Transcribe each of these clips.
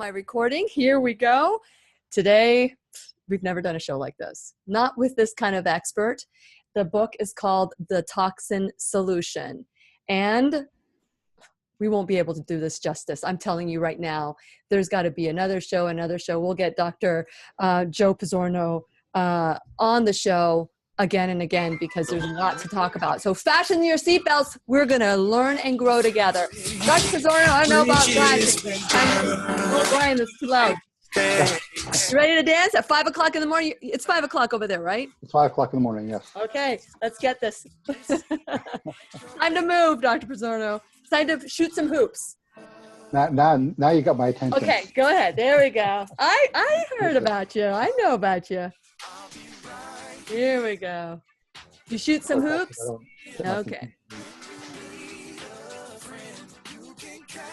my recording. Here we go. Today, we've never done a show like this. Not with this kind of expert. The book is called The Toxin Solution. And we won't be able to do this justice. I'm telling you right now, there's got to be another show. We'll get Dr. Joe Pizzorno on the show again and again because there's a lot to talk about. So fasten your seatbelts. We're going to learn and grow together. Dr. Pizzorno, I don't know about that. Oh, Brian, that's too loud. You ready to dance at 5 o'clock in the morning? It's 5 o'clock over there, right? It's 5 o'clock in the morning, yes. Okay, let's get this. Time to move, Dr. Pizzorno. It's time to shoot some hoops. Now you got my attention. Okay, go ahead. There we go. I heard about you. I know about you. Here we go. You shoot some hoops? Okay.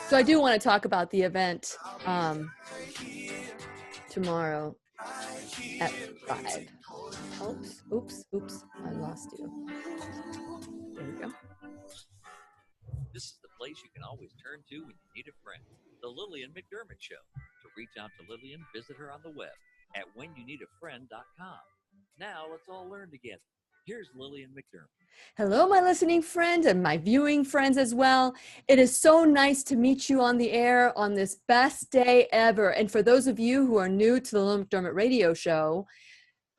So I do want to talk about the event tomorrow at 5. Oops. I lost you. There we go. This is the place you can always turn to when you need a friend. The Lillian McDermott Show. To reach out to Lillian, visit her on the web at whenyouneedafriend.com. Now let's all learn together. Here's Lillian McDermott. Hello, my listening friends and my viewing friends as well. It is so nice to meet you on the air on this best day ever. And for those of you who are new to the Lillian McDermott radio show,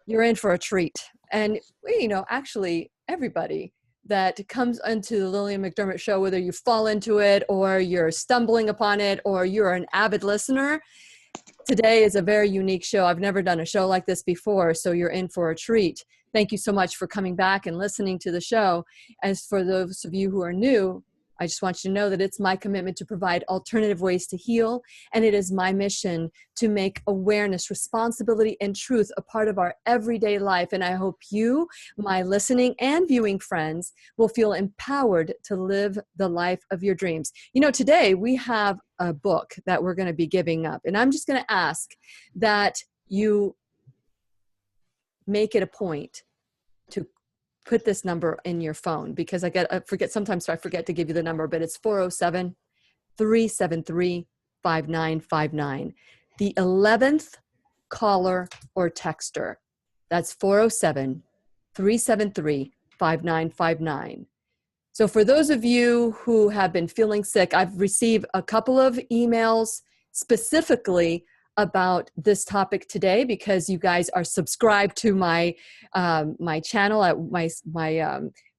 you're in for a treat. And, actually everybody that comes into the Lillian McDermott show, whether you fall into it or you're stumbling upon it or you're an avid listener, today is a very unique show. I've never done a show like this before, so you're in for a treat. Thank you so much for coming back and listening to the show. As for those of you who are new, I just want you to know that it's my commitment to provide alternative ways to heal, and it is my mission to make awareness, responsibility, and truth a part of our everyday life. And I hope you, my listening and viewing friends, will feel empowered to live the life of your dreams. Today we have a book that we're going to be giving up, and I'm just going to ask that you make it a point to put this number in your phone, because sometimes I forget to give you the number, but it's 407-373-5959. The 11th caller or texter. That's 407-373-5959. So for those of you who have been feeling sick, I've received a couple of emails specifically about this topic today because you guys are subscribed to my my channel at my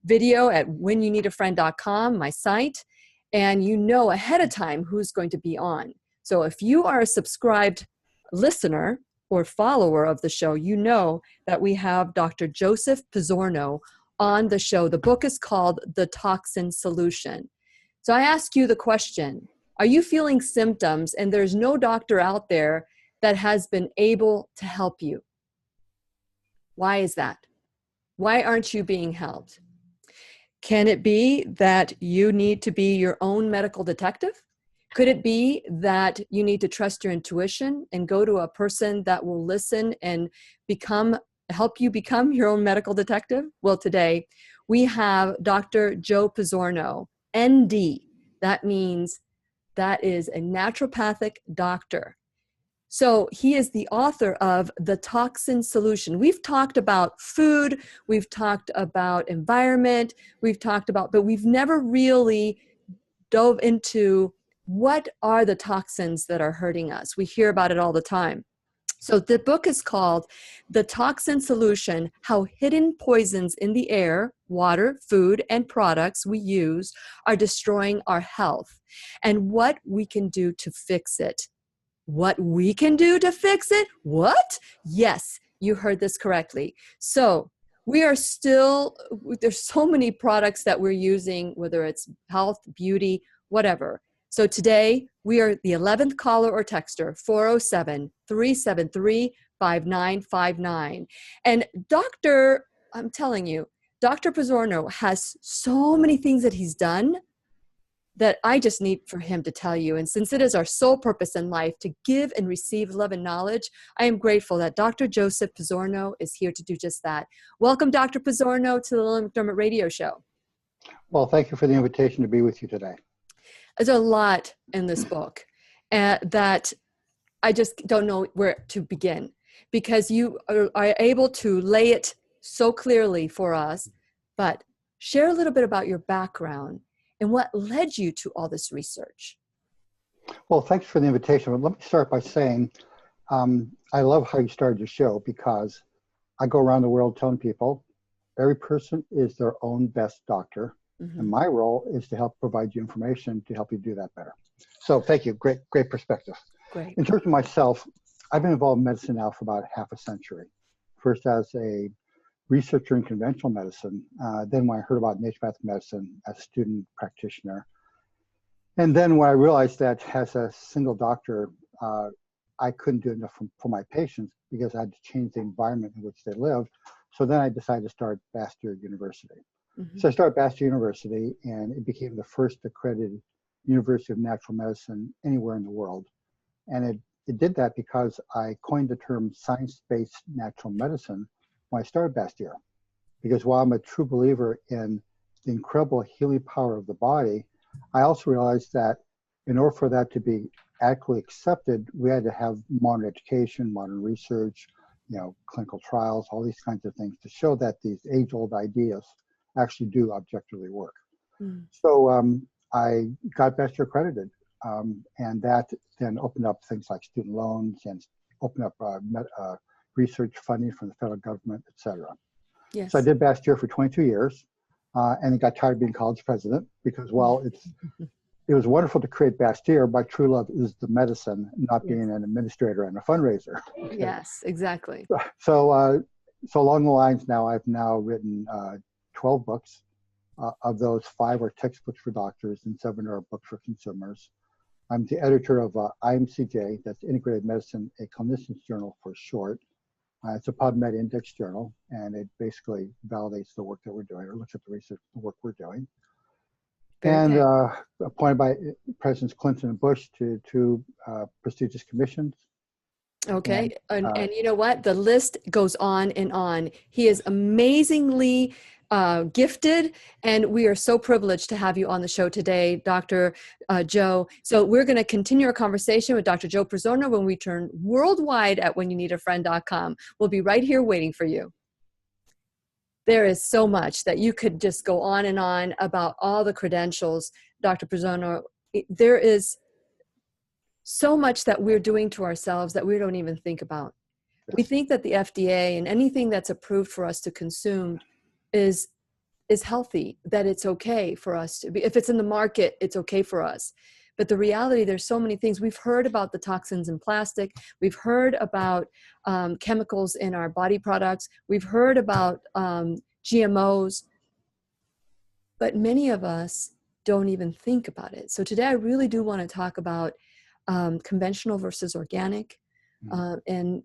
video at whenyouneedafriend.com, my site, and you know ahead of time who's going to be on. So if you are a subscribed listener or follower of the show, you know that we have Dr. Joseph Pizzorno on the show. The book is called The Toxin Solution. So I ask you the question, are you feeling symptoms and there's no doctor out there that has been able to help you? Why is that? Why aren't you being helped? Can it be that you need to be your own medical detective? Could it be that you need to trust your intuition and go to a person that will listen and help you become your own medical detective? Well, today we have Dr. Joe Pizzorno, ND. That means that is a naturopathic doctor. So he is the author of The Toxin Solution. We've talked about food, we've talked about environment, but we've never really dove into what are the toxins that are hurting us. We hear about it all the time. So the book is called The Toxin Solution: How Hidden Poisons in the Air, Water, Food, and Products We Use Are Destroying Our Health, and What We Can Do to Fix It. What we can do to fix it? What? Yes, you heard this correctly. So there's so many products that we're using, whether it's health, beauty, whatever. So today we are the 11th caller or texter, 407-373-5959. And I'm telling you, Dr. Pizzorno has so many things that he's done that I just need for him to tell you. And since it is our sole purpose in life to give and receive love and knowledge, I am grateful that Dr. Joseph Pizzorno is here to do just that. Welcome, Dr. Pizzorno, to the Lillian McDermott Radio Show. Well, thank you for the invitation to be with you today. There's a lot in this book that I just don't know where to begin, because you are able to lay it so clearly for us. But share a little bit about your background and what led you to all this research. Well, thanks for the invitation. But let me start by saying I love how you started your show, because I go around the world telling people every person is their own best doctor. And my role is to help provide you information to help you do that better. So thank you. Great perspective. Great. In terms of myself, I've been involved in medicine now for about half a century. First as a researcher in conventional medicine, then when I heard about naturopathic medicine as a student practitioner. And then when I realized that as a single doctor, I couldn't do enough for my patients because I had to change the environment in which they lived. So then I decided to start Bastyr University. So I started Bastyr University, and it became the first accredited University of Natural Medicine anywhere in the world. And it did that because I coined the term science-based natural medicine when I started Bastyr. Because while I'm a true believer in the incredible healing power of the body, I also realized that in order for that to be adequately accepted, we had to have modern education, modern research, clinical trials, all these kinds of things to show that these age-old ideas actually do objectively work. So I got Bastyr accredited, and that then opened up things like student loans and opened up research funding from the federal government, et cetera. Yes. So I did Bastyr for 22 years, and I got tired of being college president, because while it was wonderful to create Bastyr, my true love is the medicine, not being an administrator and a fundraiser. Okay. Yes, exactly. So along the lines now, I've now written 12 books. Of those, 5 are textbooks for doctors and 7 are books for consumers. I'm the editor of IMCJ, that's Integrated Medicine, a clinician's journal for short. It's a PubMed index journal, and it basically validates the work that we're doing, or looks at the research, the work we're doing. And appointed by Presidents Clinton and Bush to 2 prestigious commissions. Okay. And you know what? The list goes on and on. He is amazingly gifted, and we are so privileged to have you on the show today, Dr. Joe. So we're going to continue our conversation with Dr. Joe Pizzorno when we turn worldwide at whenyouneedafriend.com. We'll be right here waiting for you. There is so much that you could just go on and on about all the credentials, Dr. Pizzorno. There is so much that we're doing to ourselves that we don't even think about. Yes. We think that the FDA and anything that's approved for us to consume is healthy, that it's okay for us to be, if it's in the market, it's okay for us. But the reality, there's so many things. We've heard about the toxins in plastic. We've heard about chemicals in our body products. We've heard about GMOs, but many of us don't even think about it. So today I really do want to talk about conventional versus organic. And,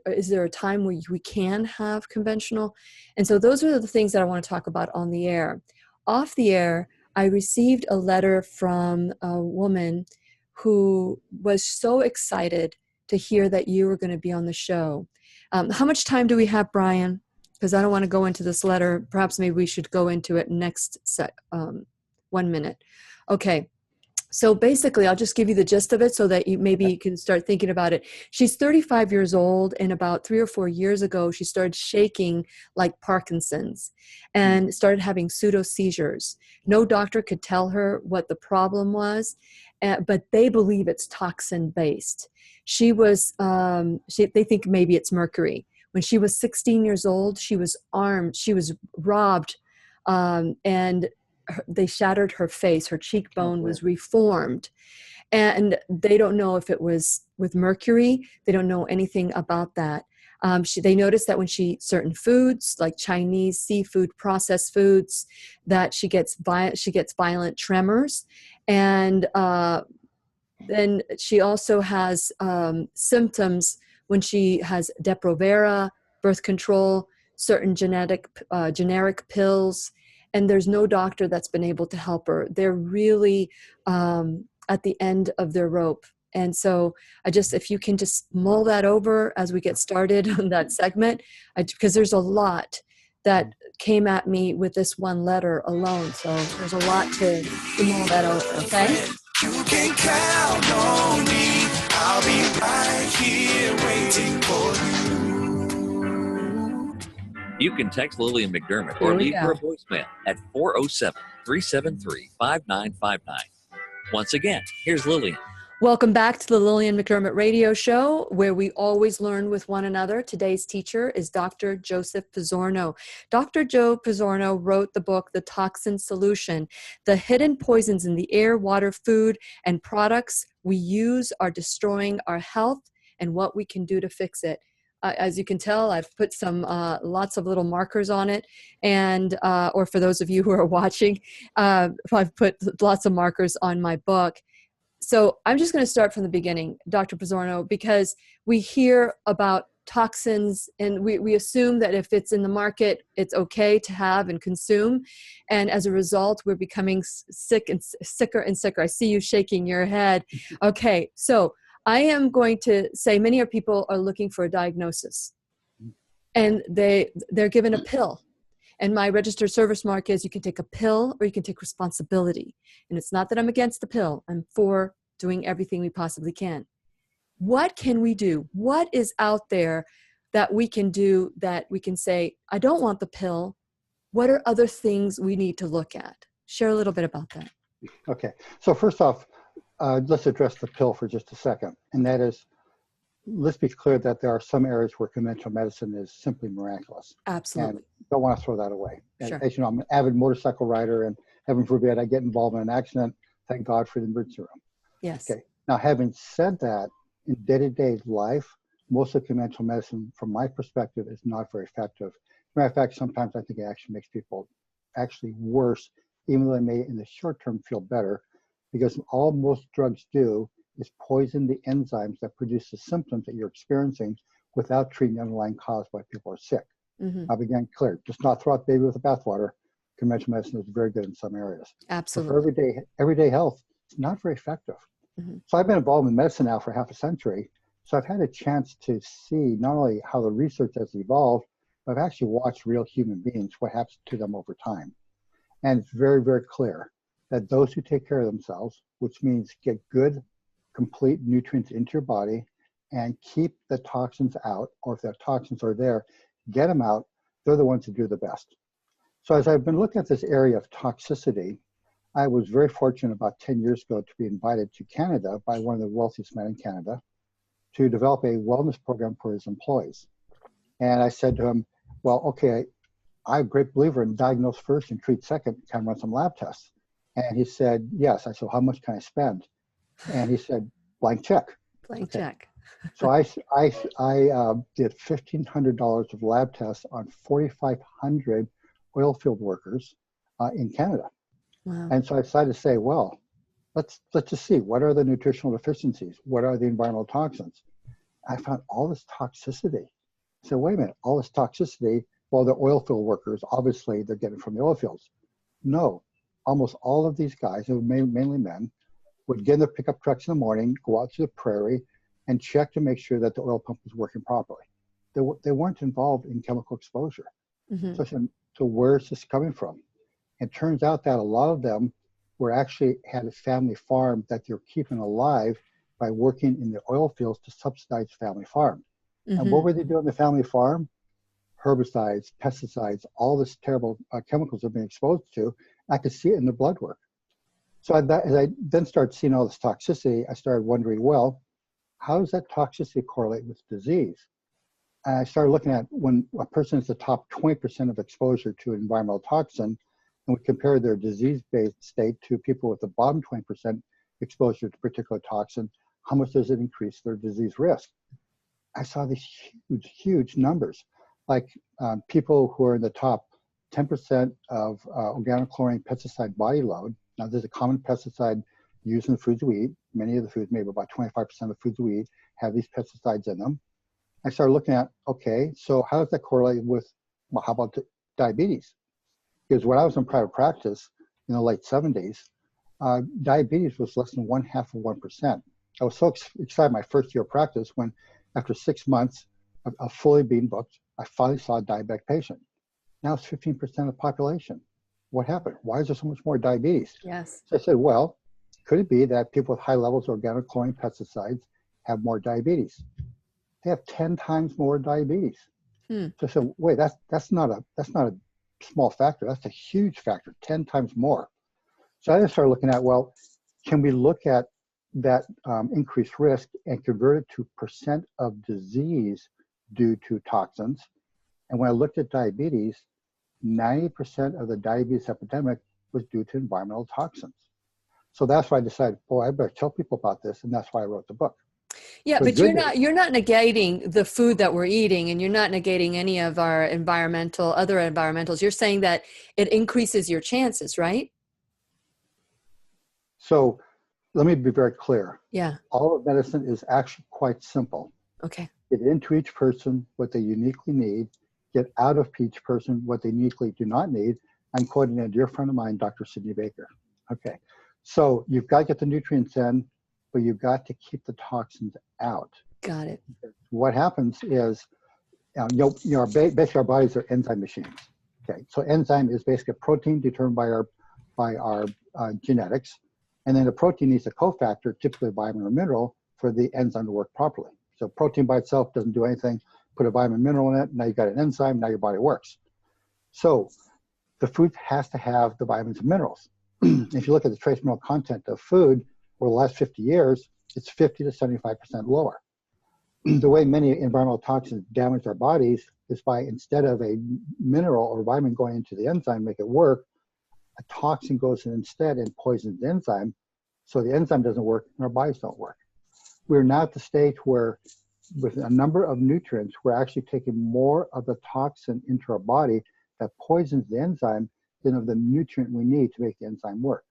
is there a time where we can have conventional? And so those are the things that I want to talk about on the air. Off the air, I received a letter from a woman who was so excited to hear that you were going to be on the show. How much time do we have, Brian? Because I don't want to go into this letter. Perhaps maybe we should go into it next 1 minute. Okay. So basically, I'll just give you the gist of it so that you can start thinking about it. She's 35 years old, and about 3 or 4 years ago, she started shaking like Parkinson's and started having pseudo seizures. No doctor could tell her what the problem was, but they believe it's toxin based. She was, they think maybe it's mercury. When she was 16 years old, she was robbed, and they shattered her face. Her cheekbone was reformed, and they don't know if it was with mercury. They don't know anything about that. They noticed that when she eats certain foods like Chinese seafood, processed foods, that she gets violent tremors, and then she also has symptoms when she has Depo-Provera, birth control, certain generic pills. And there's no doctor that's been able to help her. They're really at the end of their rope. And so if you can just mull that over as we get started on that segment, because there's a lot that came at me with this one letter alone. So there's a lot to mull that over, okay? You can count on me. I'll be right here waiting for you. You can text Lillian McDermott Here or we leave go. her a voicemail at 407-373-5959. Once again, here's Lillian. Welcome back to the Lillian McDermott Radio Show, where we always learn with one another. Today's teacher is Dr. Joseph Pizzorno. Dr. Joe Pizzorno wrote the book, The Toxin Solution. The hidden poisons in the air, water, food, and products we use are destroying our health and what we can do to fix it. As you can tell, I've put some lots of little markers on it, and or for those of you who are watching, I've put lots of markers on my book. So I'm just going to start from the beginning, Dr. Pizzorno, because we hear about toxins and we assume that if it's in the market, it's okay to have and consume. And as a result, we're becoming sick and sicker and sicker. I see you shaking your head. Okay, so I am going to say many people are looking for a diagnosis, and they're given a pill. And my registered service mark is you can take a pill or you can take responsibility. And it's not that I'm against the pill. I'm for doing everything we possibly can. What can we do? What is out there that we can do that we can say, I don't want the pill. What are other things we need to look at? Share a little bit about that. Okay, so first off, let's address the pill for just a second. And that is, let's be clear that there are some areas where conventional medicine is simply miraculous. Absolutely. And don't want to throw that away. And Sure. as you know, I'm an avid motorcycle rider, and heaven forbid I get involved in an accident. Thank God for the emergency room. Yes. Okay. Now, having said that, in day-to-day life, most of conventional medicine, from my perspective, is not very effective. As a matter of fact, sometimes I think it actually makes people actually worse, even though they may in the short term feel better, because all most drugs do is poison the enzymes that produce the symptoms that you're experiencing without treating the underlying cause why people are sick. Mm-hmm. I'll begin clear. Just not throw out the baby with the bathwater. Conventional medicine is very good in some areas. Absolutely. But for everyday health, it's not very effective. Mm-hmm. So I've been involved in medicine now for half a century. So I've had a chance to see not only how the research has evolved, but I've actually watched real human beings, what happens to them over time. And it's very, very clear that those who take care of themselves, which means get good, complete nutrients into your body and keep the toxins out, or if the toxins are there, get them out, they're the ones who do the best. So as I've been looking at this area of toxicity, I was very fortunate about 10 years ago to be invited to Canada by one of the wealthiest men in Canada to develop a wellness program for his employees. And I said to him, well, okay, I'm a great believer in diagnose first and treat second, kind of run some lab tests. And he said, yes. I said, how much can I spend? And he said, blank check. Blank check. So I did $1,500 of lab tests on 4,500 oil field workers in Canada. Wow. And so I decided to say, well, let's just see, what are the nutritional deficiencies? What are the environmental toxins? I found all this toxicity. I said, wait a minute, all this toxicity, well, the oil field workers, obviously they're getting from the oil fields. No, almost all of these guys, who were mainly men, would get in their pickup trucks in the morning, go out to the prairie, and check to make sure that the oil pump was working properly. They weren't involved in chemical exposure. Mm-hmm. So I said, so where's this coming from? It turns out that a lot of them were actually had a family farm that they're keeping alive by working in the oil fields to subsidize family farm. Mm-hmm. And what were they doing on the family farm? Herbicides, pesticides, all this terrible chemicals they've been exposed to. I could see it in the blood work. So as I then started seeing all this toxicity, I started wondering, well, how does that toxicity correlate with disease? And I started looking at when a person is the top 20% of exposure to an environmental toxin, and we compare their disease-based state to people with the bottom 20% exposure to a particular toxin, how much does it increase their disease risk? I saw these huge, huge numbers, like people who are in the top 10% of organochlorine pesticide body load. Now, there's a common pesticide used in the foods we eat. Many of the foods, maybe about 25% of the foods we eat, have these pesticides in them. I started looking at, okay, so how does that correlate with, well, how about diabetes? Because when I was in private practice in the late 70s, diabetes was less than 0.5%. I was so excited my first year of practice when, after 6 months of fully being booked, I finally saw a diabetic patient. Now it's 15% of the population. What happened? Why is there so much more diabetes? Yes. So I said, well, could it be that people with high levels of organochlorine pesticides have more diabetes. They have 10 times more diabetes. So wait, that's not a small factor. That's a huge factor, 10 times more. So I just started looking at, well, can we look at that increased risk and convert it to percent of disease due to toxins? And when I looked at diabetes, 90% of the diabetes epidemic was due to environmental toxins. So that's why I decided, boy, I better tell people about this, and that's why I wrote the book. Yeah, but you're not negating the food that we're eating, and you're not negating any of our other environmentals. You're saying that it increases your chances, right? So let me be very clear. Yeah. All of medicine is actually quite simple. Okay. Get into each person what they uniquely need, get out of each person what they uniquely do not need. I'm quoting a dear friend of mine, Dr. Sidney Baker. Okay. So you've got to get the nutrients in, but you've got to keep the toxins out. Got it. What happens is, basically our bodies are enzyme machines. Okay. So enzyme is basically a protein determined by our genetics. And then the protein needs a cofactor, typically a vitamin or mineral, for the enzyme to work properly. So protein by itself doesn't do anything. Put a vitamin mineral in it, now you've got an enzyme, now your body works. So the food has to have the vitamins and minerals. If you look at the trace mineral content of food over the last 50 years, it's 50 to 75% lower. The way many environmental toxins damage our bodies is by, instead of a mineral or vitamin going into the enzyme to make it work, a toxin goes in instead and poisons the enzyme. So the enzyme doesn't work and our bodies don't work. We're now at the stage where, with a number of nutrients, we're actually taking more of the toxin into our body that poisons the enzyme than of the nutrient we need to make the enzyme work.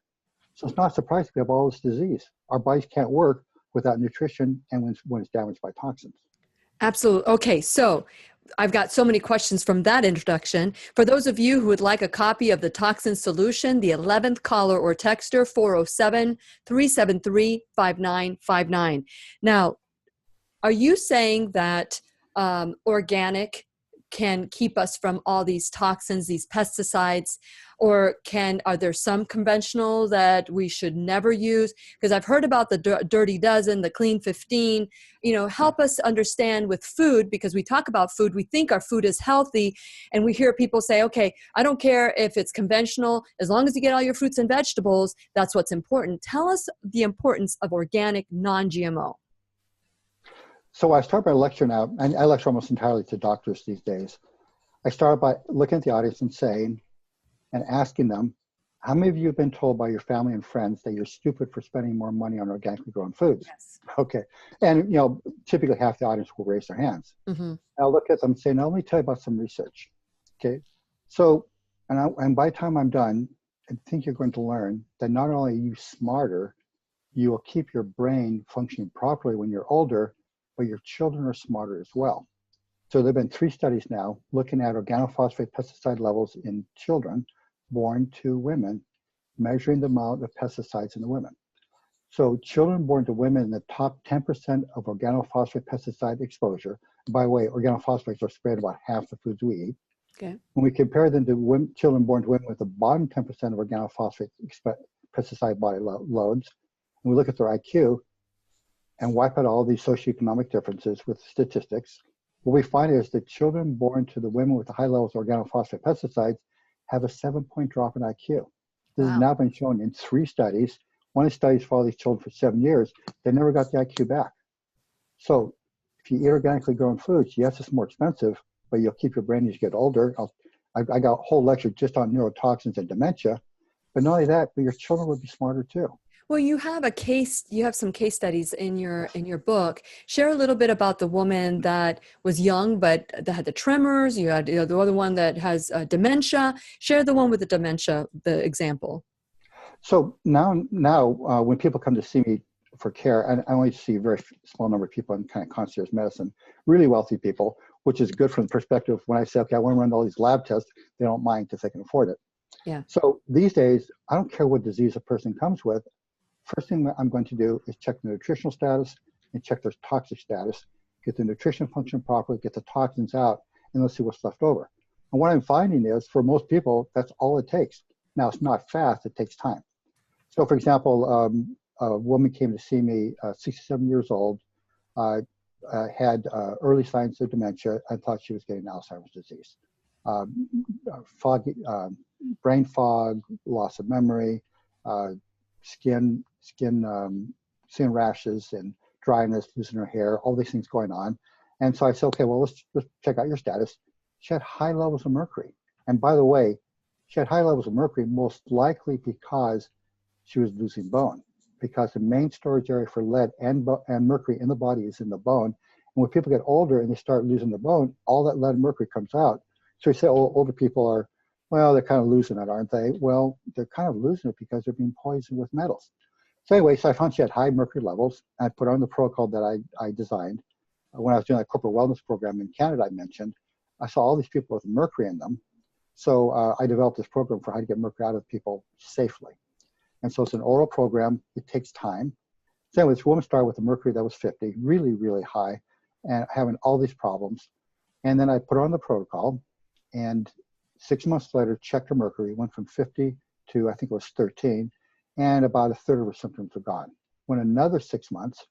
So it's not surprising we have all this disease. Our bodies can't work without nutrition and when it's damaged by toxins. Absolutely. Okay, so I've got so many questions from that introduction. For those of you who would like a copy of the Toxin Solution, the 11th caller or texter, 407-373-5959. Now, are you saying that organic can keep us from all these toxins, these pesticides, or are there some conventional that we should never use? Because I've heard about the dirty dozen, the clean 15, help us understand with food, because we talk about food, we think our food is healthy, and we hear people say, okay, I don't care if it's conventional, as long as you get all your fruits and vegetables, that's what's important. Tell us the importance of organic, non-GMO. So I start my lecture now, and I lecture almost entirely to doctors these days. I start by looking at the audience and asking them, how many of you have been told by your family and friends that you're stupid for spending more money on organically grown foods? Yes. Okay. And, typically half the audience will raise their hands. Mm-hmm. I'll look at them and say, now let me tell you about some research. Okay. So, and by the time I'm done, I think you're going to learn that not only are you smarter, you will keep your brain functioning properly when you're older, but your children are smarter as well. So there have been 3 studies now looking at organophosphate pesticide levels in children born to women, measuring the amount of pesticides in the women. So children born to women in the top 10% of organophosphate pesticide exposure, by the way, organophosphates are spread about half the foods we eat. Okay. When we compare them to children born to women with the bottom 10% of organophosphate pesticide body loads, and we look at their IQ, and wipe out all these socioeconomic differences with statistics, what we find is that children born to the women with the high levels of organophosphate pesticides have a 7-point drop in IQ. This has now been shown in 3 studies. One of the studies followed these children for 7 years. They never got the IQ back. So if you eat organically grown foods, yes, it's more expensive, but you'll keep your brain as you get older. I got a whole lecture just on neurotoxins and dementia, but not only that, but your children would be smarter too. Well, you have some case studies in your book. Share a little bit about the woman that was young, but that had the tremors. You had the other one that has dementia. Share the one with the dementia, the example. So now when people come to see me for care, and I only see a very small number of people in kind of concierge medicine, really wealthy people, which is good from the perspective when I say, okay, I want to run all these lab tests, they don't mind because they can afford it. Yeah. So these days, I don't care what disease a person comes with. First thing that I'm going to do is check the nutritional status and check their toxic status, get the nutrition function properly, get the toxins out, and let's see what's left over. And what I'm finding is, for most people, that's all it takes. Now, it's not fast, it takes time. So for example, a woman came to see me, 67 years old, had early signs of dementia and thought she was getting Alzheimer's disease. Brain fog, loss of memory, skin rashes and dryness, losing her hair, all these things going on. And so I said, okay, well, let's check out your status. She had high levels of mercury. And by the way, she had high levels of mercury most likely because she was losing bone, because the main storage area for lead and mercury in the body is in the bone. And when people get older and they start losing the bone, all that lead and mercury comes out. So we say, oh, older people are, well, they're kind of losing it, aren't they? Well, they're kind of losing it because they're being poisoned with metals. So anyway, so I found she had high mercury levels. I put her on the protocol that I designed. When I was doing that corporate wellness program in Canada, I mentioned, I saw all these people with mercury in them. So I developed this program for how to get mercury out of people safely. And so it's an oral program. It takes time. So anyway, this woman started with a mercury that was 50, really, really high, and having all these problems. And then I put her on the protocol, and 6 months later, checked her mercury, went from 50 to, I think it was 13, and about a third of her symptoms were gone. Went another 6 months,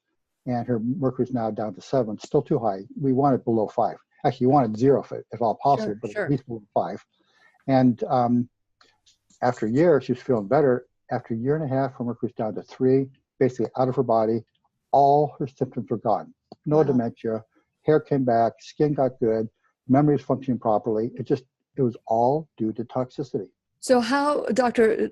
and her mercury is now down to 7, still too high. We want it below 5. Actually, you want it 0 if all possible, but at least below 5. And after a year, she was feeling better. After a year and a half, her mercury was down to 3, basically out of her body. All her symptoms were gone. No dementia, hair came back, skin got good, memory was functioning properly. It was all due to toxicity. So how, Dr.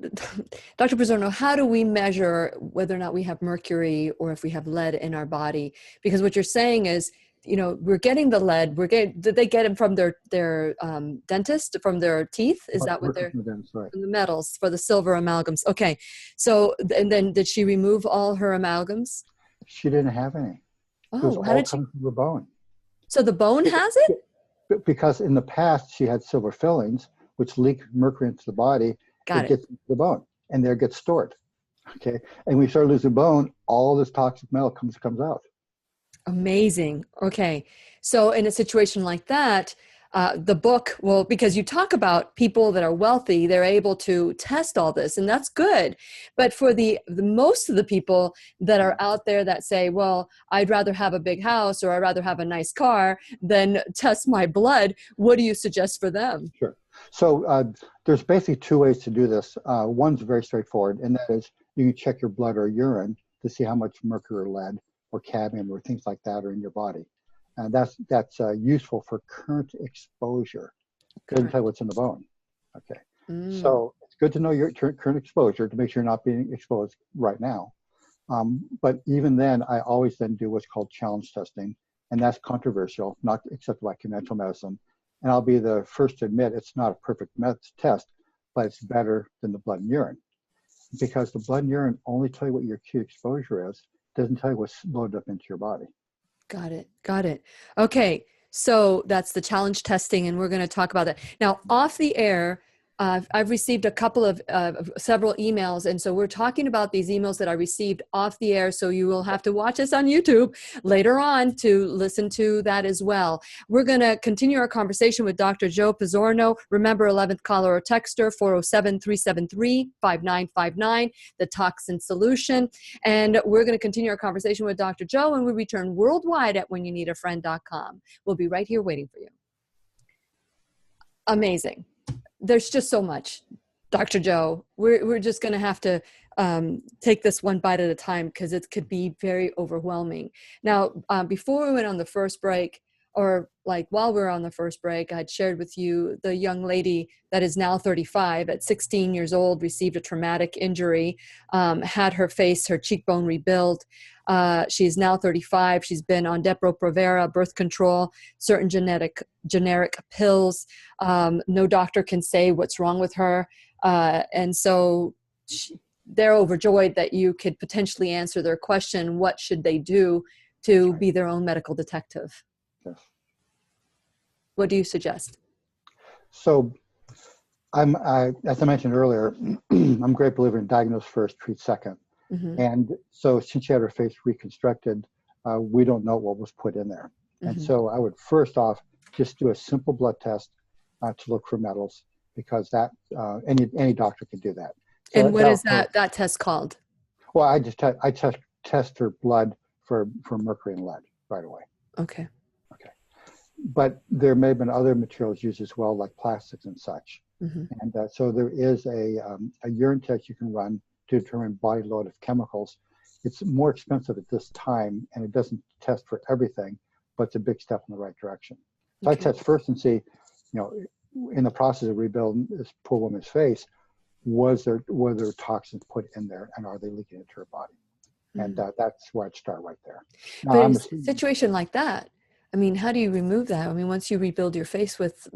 Pizzorno, how do we measure whether or not we have mercury or if we have lead in our body? Because what you're saying is, we're getting the lead. Did they get it from their dentist, from their teeth? Is that what they're, right. From the metals, for the silver amalgams? Okay. So, and then did she remove all her amalgams? She didn't have any. Oh, how did she? From the bone. So the bone has it? Because in the past, she had silver fillings, which leak mercury into the body. It gets into the bone, and there it gets stored. Okay. And when we start losing bone, all this toxic metal comes out. Amazing. Okay. So in a situation like that, the book, because you talk about people that are wealthy, they're able to test all this, and that's good. But for the most of the people that are out there that say, well, I'd rather have a big house or I'd rather have a nice car than test my blood, what do you suggest for them? Sure. So there's basically 2 ways to do this. One's very straightforward, and that is you can check your blood or urine to see how much mercury or lead or cadmium or things like that are in your body. And that's useful for current exposure. It doesn't tell you what's in the bone. Okay. So it's good to know your current exposure to make sure you're not being exposed right now. But even then, I always then do what's called challenge testing. And that's controversial, not accepted by conventional medicine. And I'll be the first to admit it's not a perfect test, but it's better than the blood and urine. Because the blood and urine only tell you what your acute exposure is, doesn't tell you what's loaded up into your body. Got it. Okay. So that's the challenge testing, and we're going to talk about that. Now, off the air, I've received a couple of several emails, and so we're talking about these emails that I received off the air, so you will have to watch us on YouTube later on to listen to that as well. We're going to continue our conversation with Dr. Joe Pizzorno. Remember, 11th caller or texter, 407-373-5959, the Toxin Solution. And we're going to continue our conversation with Dr. Joe, and we return worldwide at whenyounneedafriend.com. We'll be right here waiting for you. Amazing. There's just so much, Dr. Joe. We're just going to have to take this one bite at a time because it could be very overwhelming. Now, before we went on the first break, or like while we were on the first break, I'd shared with you the young lady that is now 35 at 16 years old, received a traumatic injury, had her cheekbone rebuilt. She's now 35. She's been on Depo-Provera, birth control, certain generic pills. No doctor can say what's wrong with her. And so they're overjoyed that you could potentially answer their question, what should they do to be their own medical detective? Yes. What do you suggest? So as I mentioned earlier, I'm a great believer in diagnose first, treat second. Mm-hmm. And so since she had her face reconstructed, we don't know what was put in there. Mm-hmm. And so I would first off just do a simple blood test to look for metals, because that any doctor can do that. So and what is that test called? Well, I test her blood for mercury and lead. right away. Okay. Okay. But there may have been other materials used as well, like plastics and such. Mm-hmm. And so there is a urine test you can run to determine body load of chemicals. It's more expensive at this time, and it doesn't test for everything, but it's a big step in the right direction. So I test first and see, in the process of rebuilding this poor woman's face, were there toxins put in there, and are they leaking into her body? And that's where I'd start right there. Now, but in a situation like that, I mean, how do you remove that? I mean, once you rebuild your face with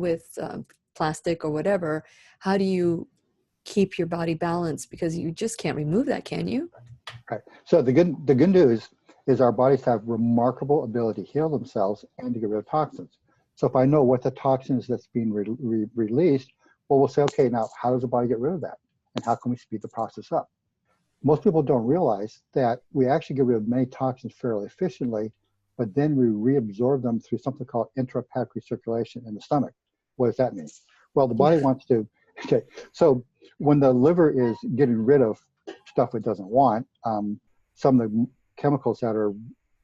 plastic or whatever, how do you keep your body balanced? Because you just can't remove that, can you? Right. So the good news is our bodies have remarkable ability to heal themselves and to get rid of toxins. So if I know what the toxins that's being released, well, we'll say, okay, now how does the body get rid of that? And how can we speed the process up? Most people don't realize that we actually get rid of many toxins fairly efficiently, but then we reabsorb them through something called intrahepatic recirculation in the stomach. What does that mean? Well, the body wants to, okay, so when the liver is getting rid of stuff it doesn't want, some of the chemicals that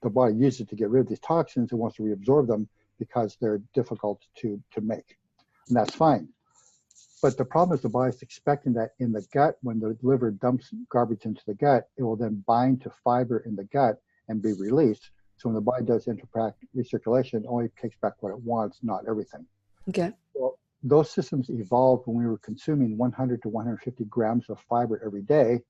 the body uses to get rid of these toxins, it wants to reabsorb them because they're difficult to make. And that's fine. But the problem is the body's expecting that in the gut, when the liver dumps garbage into the gut, it will then bind to fiber in the gut and be released. So when the body does intrahepatic recirculation, it only takes back what it wants, not everything. Okay. Well, those systems evolved when we were consuming 100 to 150 grams of fiber every day.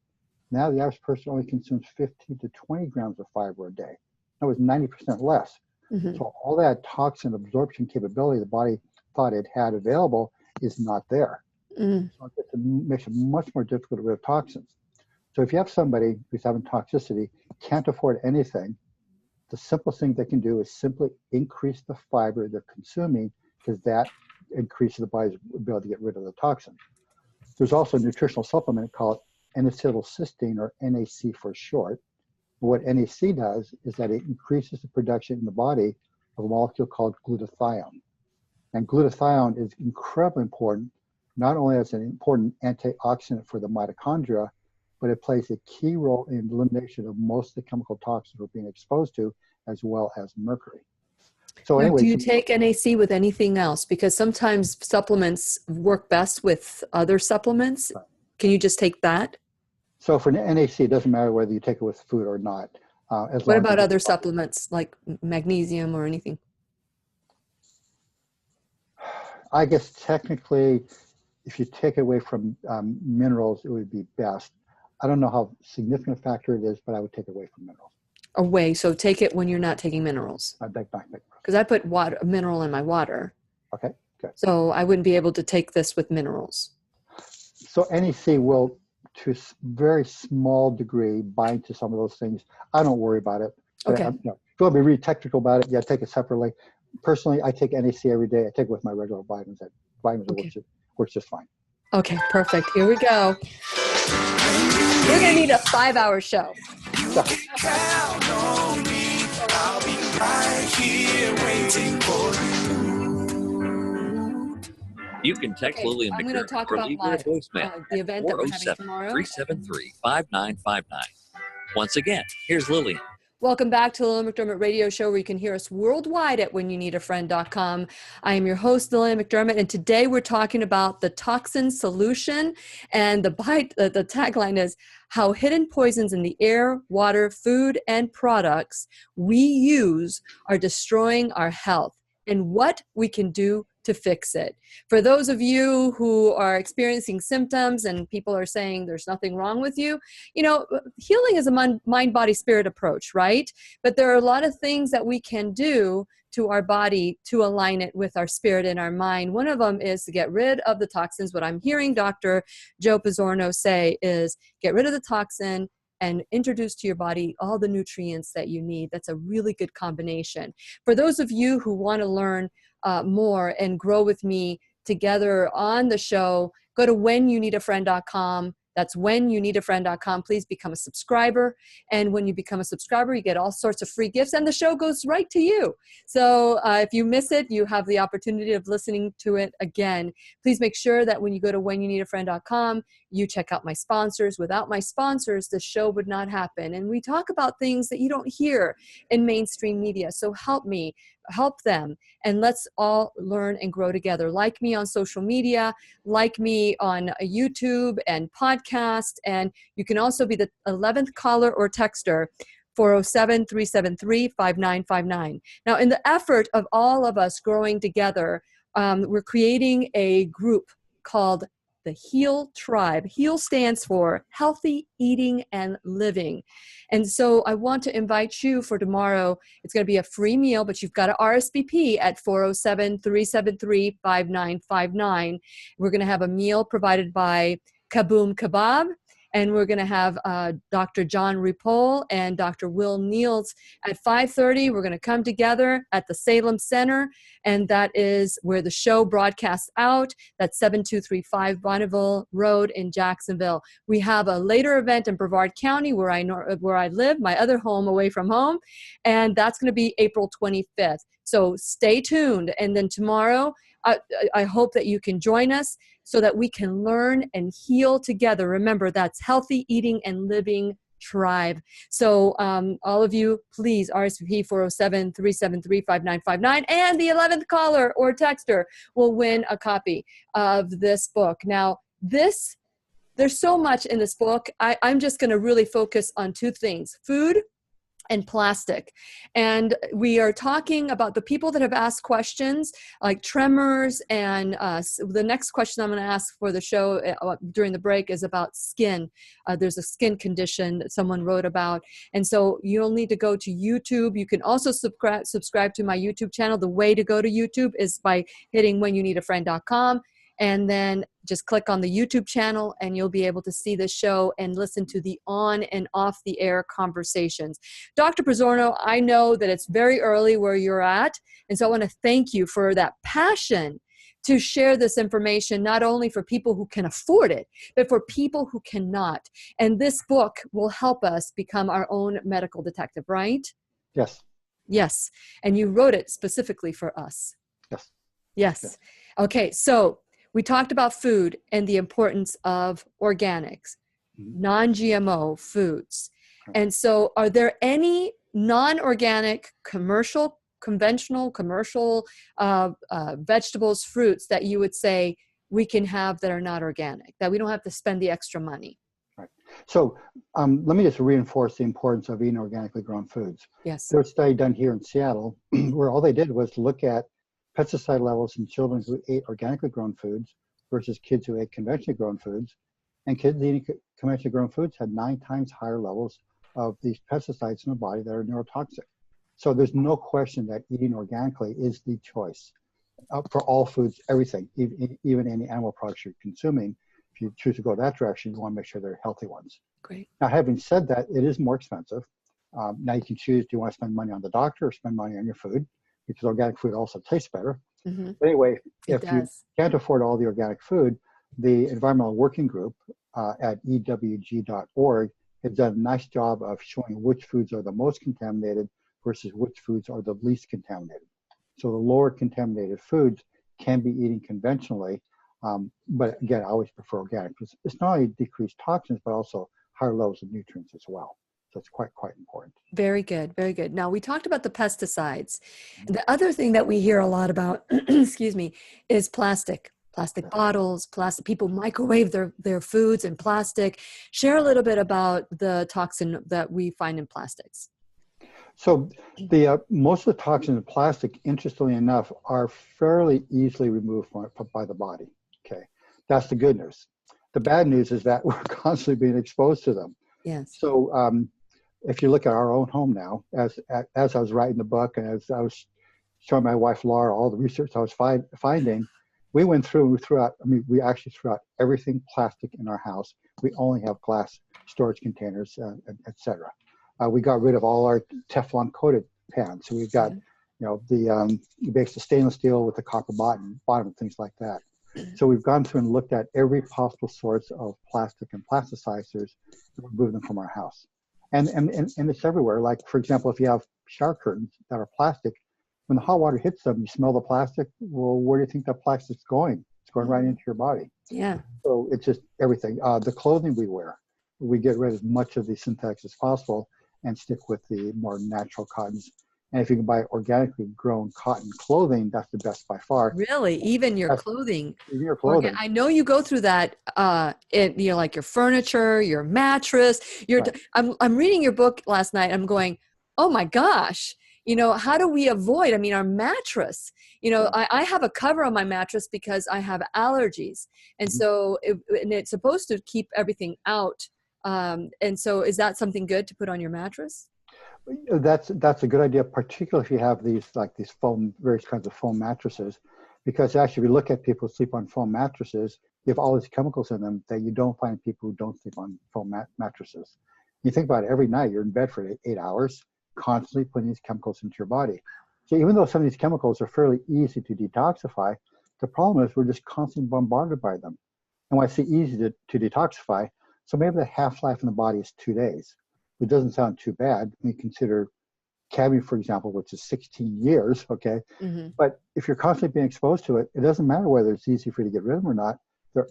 Now the average person only consumes 15 to 20 grams of fiber a day. That was 90% less. Mm-hmm. So all that toxin absorption capability the body thought it had available is not there. Mm. So it makes it much more difficult to get rid of toxins. So if you have somebody who's having toxicity, can't afford anything, the simplest thing they can do is simply increase the fiber they're consuming, because that increases the body's ability to get rid of the toxin. There's also a nutritional supplement called N-acetylcysteine, or NAC for short. What NAC does is that it increases the production in the body of a molecule called glutathione. And glutathione is incredibly important, not only as an important antioxidant for the mitochondria, but it plays a key role in elimination of most of the chemical toxins we're being exposed to, as well as mercury. So anyway, do you take NAC with anything else? Because sometimes supplements work best with other supplements. Right. Can you just take that? So for NAC, it doesn't matter whether you take it with food or not. What about other supplements like magnesium or anything? I guess technically, if you take it away from minerals, it would be best. I don't know how significant a factor it is, but I would take it away from minerals. Away, so take it when you're not taking minerals. I take back minerals. Because I put a mineral in my water. Okay, good. So I wouldn't be able to take this with minerals. So NAC will, to a very small degree, bind to some of those things. I don't worry about it. Okay. If you want to be really technical about it, yeah, take it separately. Personally, I take NAC every day. I take it with my regular vitamins. Vitamins works just fine. Okay, perfect. Here we go. We're going to need a 5-hour show. You can count on me. I'll be right here waiting for you. You can text Lillian I'm going to McDermott talk or about leave her a voicemail the event that we're having tomorrow. 407-373-5959. Once again, here's Lillian. Welcome back to the Lillian McDermott Radio Show, where you can hear us worldwide at whenyouneedafriend.com. I am your host, Lillian McDermott, and today we're talking about the Toxin Solution. And the tagline is how hidden poisons in the air, water, food, and products we use are destroying our health, and what we can do to fix it. For those of you who are experiencing symptoms and people are saying there's nothing wrong with you, healing is a mind, body, spirit approach, right? But there are a lot of things that we can do to our body to align it with our spirit and our mind. One of them is to get rid of the toxins. What I'm hearing Dr. Joe Pizzorno say is get rid of the toxin and introduce to your body all the nutrients that you need. That's a really good combination. For those of you who want to learn more and grow with me together on the show, go to whenyouneedafriend.com, That's whenyouneedafriend.com. Please become a subscriber. And when you become a subscriber, you get all sorts of free gifts, and the show goes right to you. So if you miss it, you have the opportunity of listening to it again. Please make sure that when you go to whenyouneedafriend.com, you check out my sponsors. Without my sponsors, the show would not happen. And we talk about things that you don't hear in mainstream media. So help me, help them, and let's all learn and grow together. Like me on social media, like me on YouTube and podcast. And you can also be the 11th caller or texter, 407-373-5959. Now, in the effort of all of us growing together, we're creating a group called the HEAL Tribe. HEAL stands for Healthy Eating and Living. And so I want to invite you for tomorrow. It's going to be a free meal, but you've got to RSVP at 407-373-5959. We're going to have a meal provided by Kaboom Kebab. And we're going to have Dr. John Ripoll and Dr. Will Niels at 5:30. We're going to come together at the Salem Center, and that is where the show broadcasts out. That's 7235 Bonneville Road in Jacksonville. We have a later event in Brevard County where I live, my other home away from home, and that's going to be April 25th. So stay tuned. And then tomorrow, I hope that you can join us so that we can learn and heal together. Remember, that's Healthy Eating and Living Tribe. So all of you, please RSVP 407-373-5959, and the 11th caller or texter will win a copy of this book. Now, there's so much in this book. I'm just going to really focus on two things: food and plastic. And we are talking about the people that have asked questions like tremors, and the next question I'm going to ask for the show during the break is about skin. There's a skin condition that someone wrote about. And so you'll need to go to YouTube. You can also subscribe to my YouTube channel. The way to go to YouTube is by hitting whenyouneedafriend.com. And then just click on the YouTube channel and you'll be able to see the show and listen to the on and off the air conversations. Dr. Pizzorno, I know that it's very early where you're at. And so I want to thank you for that passion to share this information, not only for people who can afford it, but for people who cannot. And this book will help us become our own medical detective, right? Yes. Yes. And you wrote it specifically for us. Yes. Yes. Okay. So we talked about food and the importance of organics, non-GMO foods. And so are there any non-organic conventional commercial vegetables, fruits that you would say we can have that are not organic, that we don't have to spend the extra money? Right. So let me just reinforce the importance of eating organically grown foods. Yes. There was a study done here in Seattle where all they did was look at pesticide levels in children who ate organically grown foods versus kids who ate conventionally grown foods. And kids eating conventionally grown foods had 9 times higher levels of these pesticides in the body that are neurotoxic. So there's no question that eating organically is the choice for all foods, everything, even any animal products you're consuming. If you choose to go that direction, you want to make sure they're healthy ones. Great. Now, having said that, it is more expensive. Now you can choose, do you want to spend money on the doctor or spend money on your food? Because organic food also tastes better. Mm-hmm. But anyway, if It you does. can't afford all the organic food, the Environmental Working Group at ewg.org has done a nice job of showing which foods are the most contaminated versus which foods are the least contaminated. So the lower contaminated foods can be eaten conventionally, but again, I always prefer organic because it's not only decreased toxins, but also higher levels of nutrients as well. So it's quite important. Very good. Very good. Now, we talked about the pesticides. The other thing that we hear a lot about, excuse me, is plastic bottles, plastic. People microwave their foods in plastic. Share a little bit about the toxin that we find in plastics. So the most of the toxins in plastic, interestingly enough, are fairly easily removed by the body. Okay, that's the good news. The bad news is that we're constantly being exposed to them. Yes. So if you look at our own home now, as I was writing the book and as I was showing my wife Laura all the research I was finding, we went through and we threw out. I mean, we actually threw out everything plastic in our house. We only have glass storage containers, etc. We got rid of all our Teflon coated pans. So we've got, the basically stainless steel with the copper bottom and things like that. So we've gone through and looked at every possible source of plastic and plasticizers and remove them from our house. And it's everywhere. Like, for example, if you have shower curtains that are plastic, when the hot water hits them, you smell the plastic. Well, where do you think that plastic's going? It's going right into your body. Yeah. So it's just everything. The clothing we wear, we get rid of as much of the synthetics as possible and stick with the more natural cottons. And if you can buy organically grown cotton clothing, that's the best by far. Really, even your clothing. Even your clothing. I know you go through that. Like your furniture, your mattress. Right. I'm reading your book last night. I'm going, oh my gosh. How do we avoid? I mean, our mattress. I have a cover on my mattress because I have allergies, and so and it's supposed to keep everything out. And so, is that something good to put on your mattress? That's a good idea, particularly if you have these foam, various kinds of foam mattresses, because actually, if you look at people who sleep on foam mattresses, you have all these chemicals in them that you don't find people who don't sleep on foam mattresses. You think about it, every night you're in bed for 8 hours, constantly putting these chemicals into your body. So even though some of these chemicals are fairly easy to detoxify, the problem is we're just constantly bombarded by them. And when I say easy to detoxify, so maybe the half-life in the body is 2 days. It doesn't sound too bad when you consider cadmium, for example, which is 16 years, okay? Mm-hmm. But if you're constantly being exposed to it, it doesn't matter whether it's easy for you to get rid of them or not.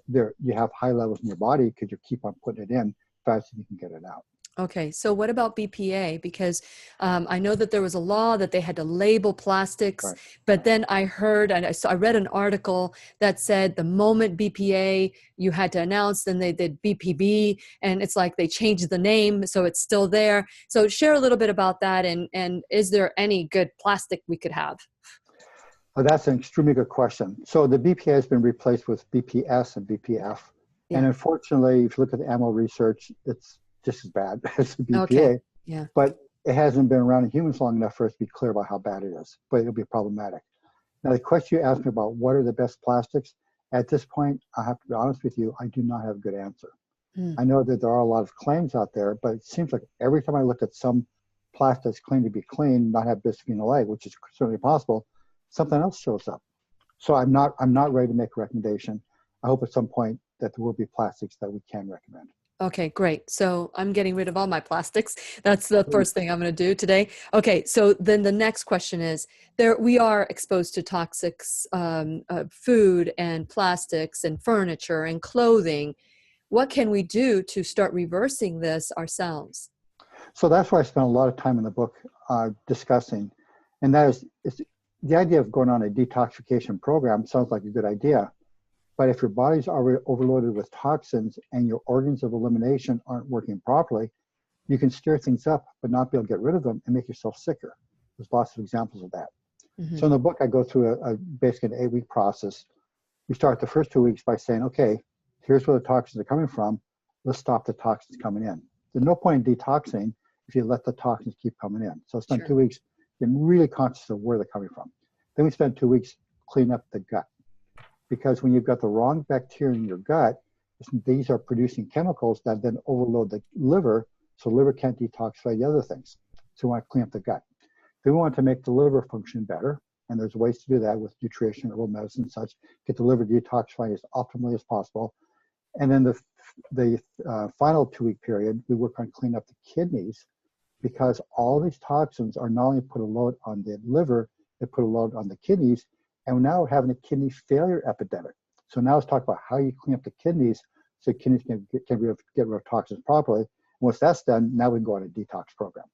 You have high levels in your body because you keep on putting it in fast as you can get it out. Okay, so what about BPA? Because I know that there was a law that they had to label plastics, right. But then I heard, and I read an article that said the moment BPA you had to announce, then they did BPB, and it's like they changed the name, so it's still there. So share a little bit about that, and is there any good plastic we could have? Oh, that's an extremely good question. So the BPA has been replaced with BPS and BPF, yeah. And unfortunately, if you look at the animal research, it's just as bad as the BPA, okay. Yeah. But it hasn't been around in humans long enough for us to be clear about how bad it is, but it'll be problematic. Now, the question you asked me about what are the best plastics, at this point, I have to be honest with you, I do not have a good answer. I know that there are a lot of claims out there, but it seems like every time I look at some plastics claimed to be clean, not have bisphenol A, which is certainly possible, something else shows up. So I'm not ready to make a recommendation. I hope at some point that there will be plastics that we can recommend. Okay, great. So I'm getting rid of all my plastics. That's the first thing I'm going to do today. Okay, so then the next question is, we are exposed to toxics, food and plastics and furniture and clothing. What can we do to start reversing this ourselves? So that's why I spent a lot of time in the book discussing, and that is the idea of going on a detoxification program sounds like a good idea. But if your body's already overloaded with toxins and your organs of elimination aren't working properly, you can stir things up but not be able to get rid of them and make yourself sicker. There's lots of examples of that. Mm-hmm. So in the book, I go through basically an 8-week process. We start the first 2 weeks by saying, okay, here's where the toxins are coming from. Let's stop the toxins coming in. There's no point in detoxing if you let the toxins keep coming in. So spend sure. 2 weeks being really conscious of where they're coming from. Then we spend 2 weeks cleaning up the gut. Because when you've got the wrong bacteria in your gut, these are producing chemicals that then overload the liver, so the liver can't detoxify the other things. So we want to clean up the gut. Then we want to make the liver function better, and there's ways to do that with nutrition, herbal medicine, and such. Get the liver detoxified as optimally as possible. And then the final 2-week period, we work on cleaning up the kidneys, because all these toxins are not only put a load on the liver, they put a load on the kidneys. And now we're having a kidney failure epidemic. So now let's talk about how you clean up the kidneys so kidneys can get rid of toxins properly. And once that's done, now we can go on a detox program.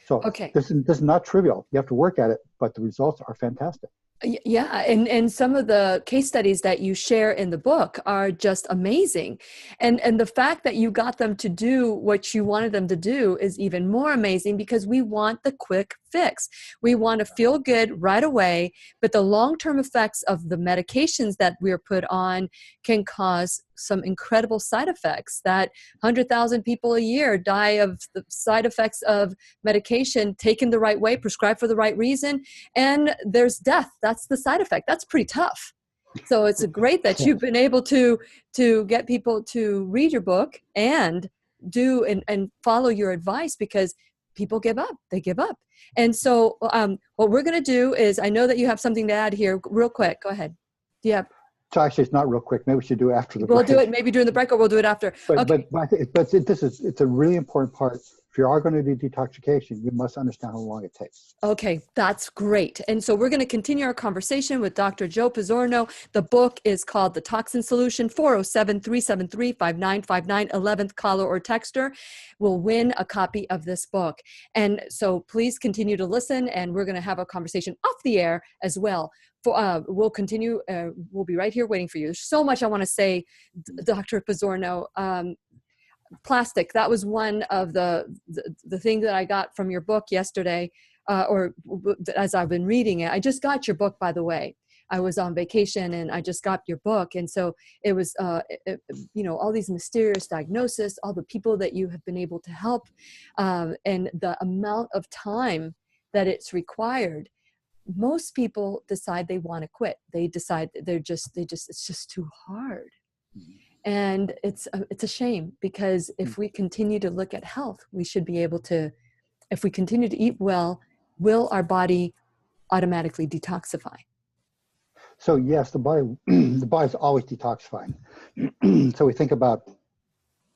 So okay. This is not trivial. You have to work at it, but the results are fantastic. Yeah, and some of the case studies that you share in the book are just amazing. And the fact that you got them to do what you wanted them to do is even more amazing, because we want the quick fix. We want to feel good right away, but the long-term effects of the medications that we're put on can cause some incredible side effects. That 100,000 people a year die of the side effects of medication taken the right way, prescribed for the right reason, and there's death. That's the side effect. That's pretty tough. So it's great that you've been able to get people to read your book and do and follow your advice, because people give up. They give up. And so what we're going to do is, I know that you have something to add here real quick. Go ahead. Do you have? So actually, it's not real quick. Maybe we should do it after the We'll break. do it maybe during the break, or we'll do it after. Okay. It's a really important part. If you are going to do detoxification, you must understand how long it takes. Okay, that's great. And so we're going to continue our conversation with Dr. Joe Pizzorno. The book is called The Toxin Solution. 407-373-5959. 11th caller or texter will win a copy of this book. And so please continue to listen, and we're going to have a conversation off the air as well. We'll continue. We'll be right here waiting for you. There's so much I want to say, Dr. Pizzorno. Plastic, that was one of the thing that I got from your book yesterday, or as I've been reading it. I just got your book, by the way. I was on vacation and I just got your book. And so it was, all these mysterious diagnoses, all the people that you have been able to help, and the amount of time that it's required. Most people decide they want to quit. They decide it's just too hard. And it's a shame, because if we continue to look at health, we should be able to, if we continue to eat well, will our body automatically detoxify? So yes, the body's always detoxifying. So we think about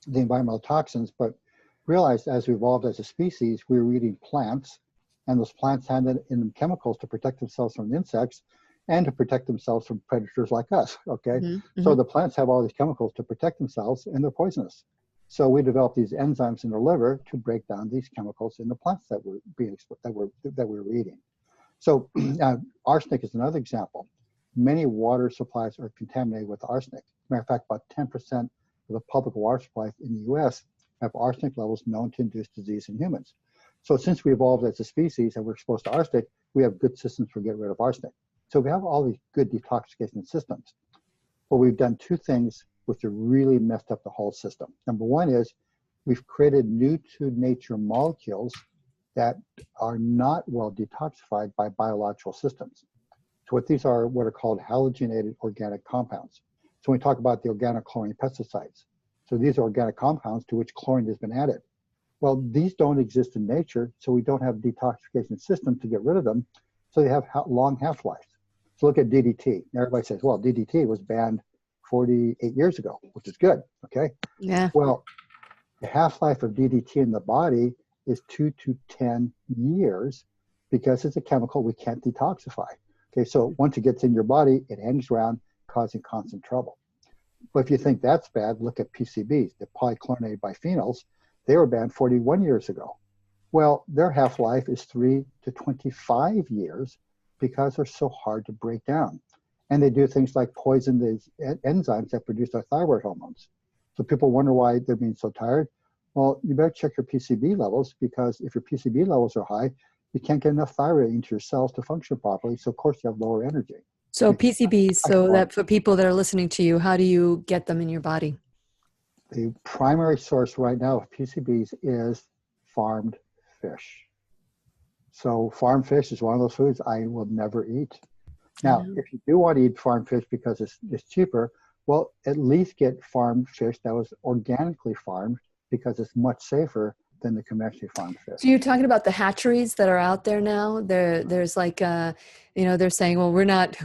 the environmental toxins, but realize as we evolved as a species, we were eating plants, and those plants had in them chemicals to protect themselves from insects and to protect themselves from predators like us, okay? Mm-hmm. So the plants have all these chemicals to protect themselves, and they're poisonous. So we developed these enzymes in the liver to break down these chemicals in the plants that we're eating. So arsenic is another example. Many water supplies are contaminated with arsenic. Matter of fact, about 10% of the public water supplies in the US have arsenic levels known to induce disease in humans. So since we evolved as a species and we're exposed to arsenic, we have good systems for getting rid of arsenic. So we have all these good detoxification systems, but we've done two things which have really messed up the whole system. Number one is we've created new to nature molecules that are not well detoxified by biological systems. So what these are, what are called halogenated organic compounds. So when we talk about the organic chlorine pesticides, so these are organic compounds to which chlorine has been added. Well, these don't exist in nature, so we don't have a detoxification system to get rid of them, so they have long half-lives. So look at DDT. Everybody says, well, DDT was banned 48 years ago, which is good, okay? Yeah. Well, the half-life of DDT in the body is 2 to 10 years because it's a chemical we can't detoxify. Okay, so once it gets in your body, it hangs around, causing constant trouble. But if you think that's bad, look at PCBs, the polychlorinated biphenyls. They were banned 41 years ago. Well, their half-life is 3 to 25 years because they're so hard to break down. And they do things like poison these enzymes that produce our thyroid hormones. So people wonder why they're being so tired. Well, you better check your PCB levels, because if your PCB levels are high, you can't get enough thyroid into your cells to function properly. So of course you have lower energy. So PCBs, so that for people that are listening to you, how do you get them in your body? The primary source right now of PCBs is farmed fish. So farm fish is one of those foods I will never eat. Now, if you do want to eat farm fish because it's cheaper, well, at least get farmed fish that was organically farmed, because it's much safer than the conventionally farmed fish. So you're talking about the hatcheries that are out there now? There's like, they're saying, well, we're not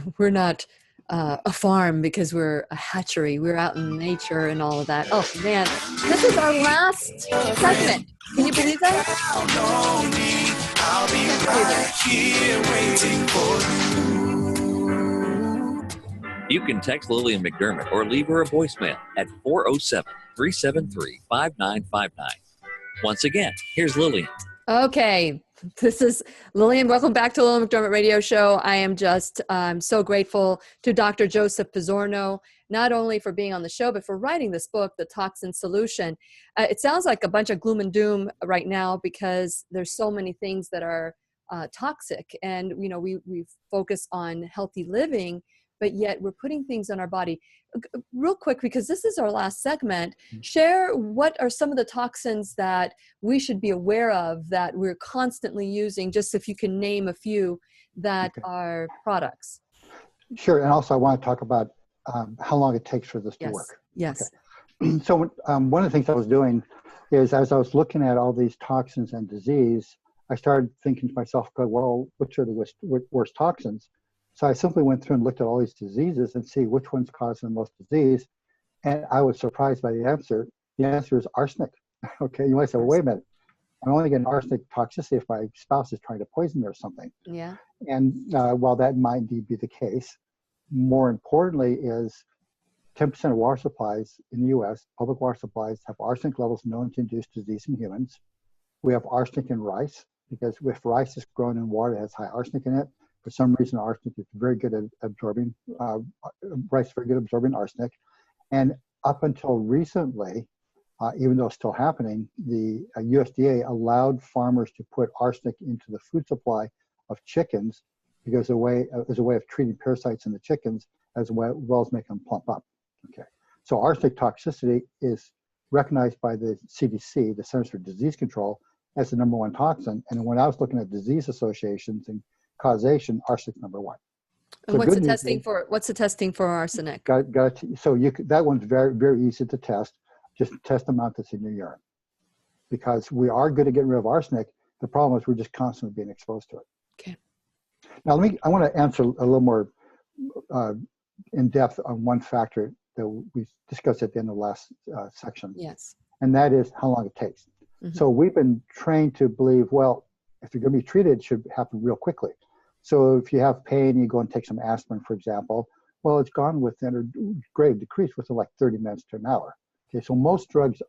a farm because we're a hatchery. We're out in nature and all of that. Oh man, this is our last segment. Can you believe that? I'll be right here waiting for you. You can text Lillian McDermott or leave her a voicemail at 407-373-5959. Once again, here's Lillian. Okay, this is Lillian. Welcome back to Lillian McDermott Radio Show. I am I'm so grateful to Dr. Joseph Pizzorno, not only for being on the show, but for writing this book, The Toxin Solution. It sounds like a bunch of gloom and doom right now because there's so many things that are toxic. And, we focus on healthy living, but yet we're putting things in our body. Real quick, because this is our last segment, share what are some of the toxins that we should be aware of that we're constantly using, just if you can name a few that are products. Sure, and also I want to talk about how long it takes for this to work. Yes. Okay. So one of the things I was doing is, as I was looking at all these toxins and disease, I started thinking to myself, well, which are the worst toxins? So I simply went through and looked at all these diseases and see which one's causing the most disease. And I was surprised by the answer. The answer is arsenic. Okay, you might say, well, wait a minute. I'm only getting arsenic toxicity if my spouse is trying to poison me or something. Yeah. And while that might indeed be the case, more importantly is 10% of water supplies in the US, public water supplies, have arsenic levels known to induce disease in humans. We have arsenic in rice, because if rice is grown in water that has high arsenic in it, for some reason arsenic is very good at absorbing, rice is very good at absorbing arsenic. And up until recently, even though it's still happening, the USDA allowed farmers to put arsenic into the food supply of chickens because as a way of treating parasites in the chickens as well as making them plump up. Okay, so arsenic toxicity is recognized by the CDC, the Centers for Disease Control, as the #1 toxin. And when I was looking at disease associations and causation, arsenic's #1. And So what's the testing for? What's the testing for arsenic? So that one's very, very easy to test. Just test the amount that's in your urine, because we are good at getting rid of arsenic. The problem is we're just constantly being exposed to it. Okay. Now I want to answer a little more in depth on one factor that we discussed at the end of the last section. Yes. And that is how long it takes. Mm-hmm. So we've been trained to believe, well, if you're going to be treated, it should happen real quickly. So if you have pain, you go and take some aspirin, for example, well, it's gone within, or grade decreased within like 30 minutes to an hour. Okay, so most drugs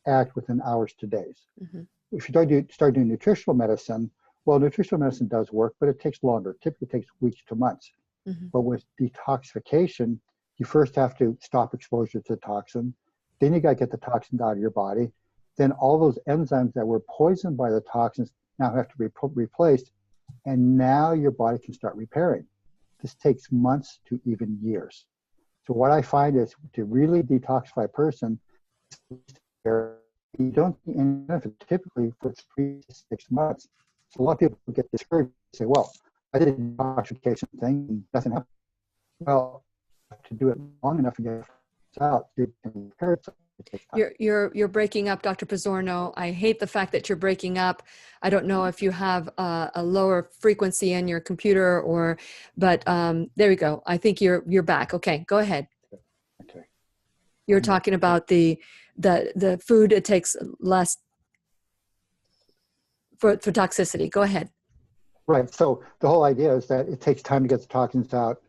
act within hours to days. Mm-hmm. If you start doing nutritional medicine, well, nutritional medicine does work, but it takes longer. It typically takes weeks to months. Mm-hmm. But with detoxification, you first have to stop exposure to the toxin. Then you got to get the toxins out of your body. Then all those enzymes that were poisoned by the toxins now have to be replaced. And now your body can start repairing. This takes months to even years. So what I find is to really detoxify a person, you don't see any benefit typically for 3 to 6 months. So a lot of people get discouraged and say, well, I did a detoxification thing and nothing happened. Well, to do it long enough to get it out, you can repair it. You're breaking up, Dr. Pizzorno. I hate the fact that you're breaking up. I don't know if you have a lower frequency in your computer but there we go. I think you're back. Okay, go ahead. Okay. You're talking about the food, it takes less for toxicity. Go ahead. Right. So the whole idea is that it takes time to get the toxins out.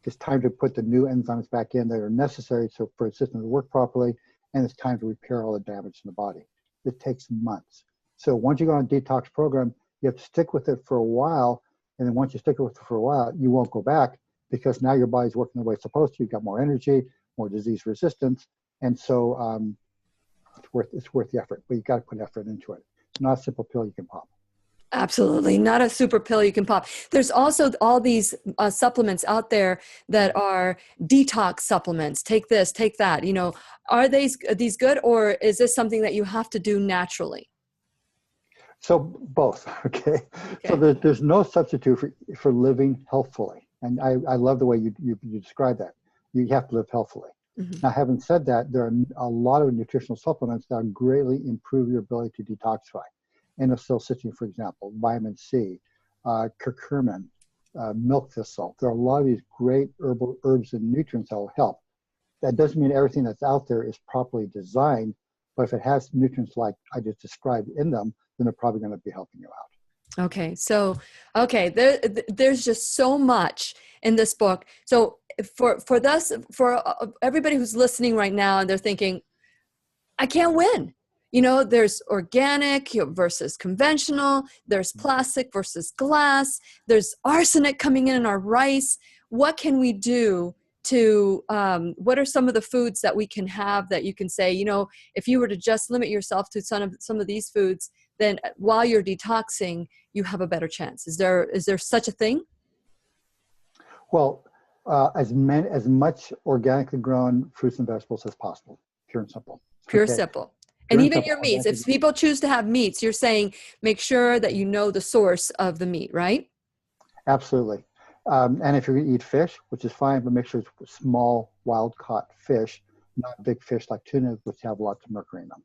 It's time to put the new enzymes back in that are necessary for the system to work properly. And it's time to repair all the damage in the body. It takes months. So once you go on a detox program, you have to stick with it for a while. And then once you stick with it for a while, you won't go back because now your body's working the way it's supposed to. You've got more energy, more disease resistance. And so it's worth the effort, but you got to put effort into it. It's not a simple pill you can pop. Absolutely. Not a super pill you can pop. There's also all these supplements out there that are detox supplements. Take this, take that. Are these good, or is this something that you have to do naturally? So both, okay? So there's no substitute for living healthfully. And I love the way you describe that. You have to live healthfully. Mm-hmm. Now, having said that, there are a lot of nutritional supplements that greatly improve your ability to detoxify. N-acetylcysteine, for example, vitamin C, curcumin, milk thistle. There are a lot of these great herbs and nutrients that will help. That doesn't mean everything that's out there is properly designed, but if it has nutrients like I just described in them, then they're probably going to be helping you out. Okay, so there's just so much in this book. So for everybody who's listening right now and they're thinking, I can't win. There's organic versus conventional, there's plastic versus glass, there's arsenic coming in our rice. What can we do to, what are some of the foods that we can have that you can say, if you were to just limit yourself to some of these foods, then while you're detoxing, you have a better chance. Is there such a thing? Well, as much organically grown fruits and vegetables as possible, pure and simple. Pure, simple. And even your meats, if people choose to have meats, you're saying make sure that you know the source of the meat, right? Absolutely. And if you're going to eat fish, which is fine, but make sure it's small, wild-caught fish, not big fish like tuna, which have lots of mercury in them.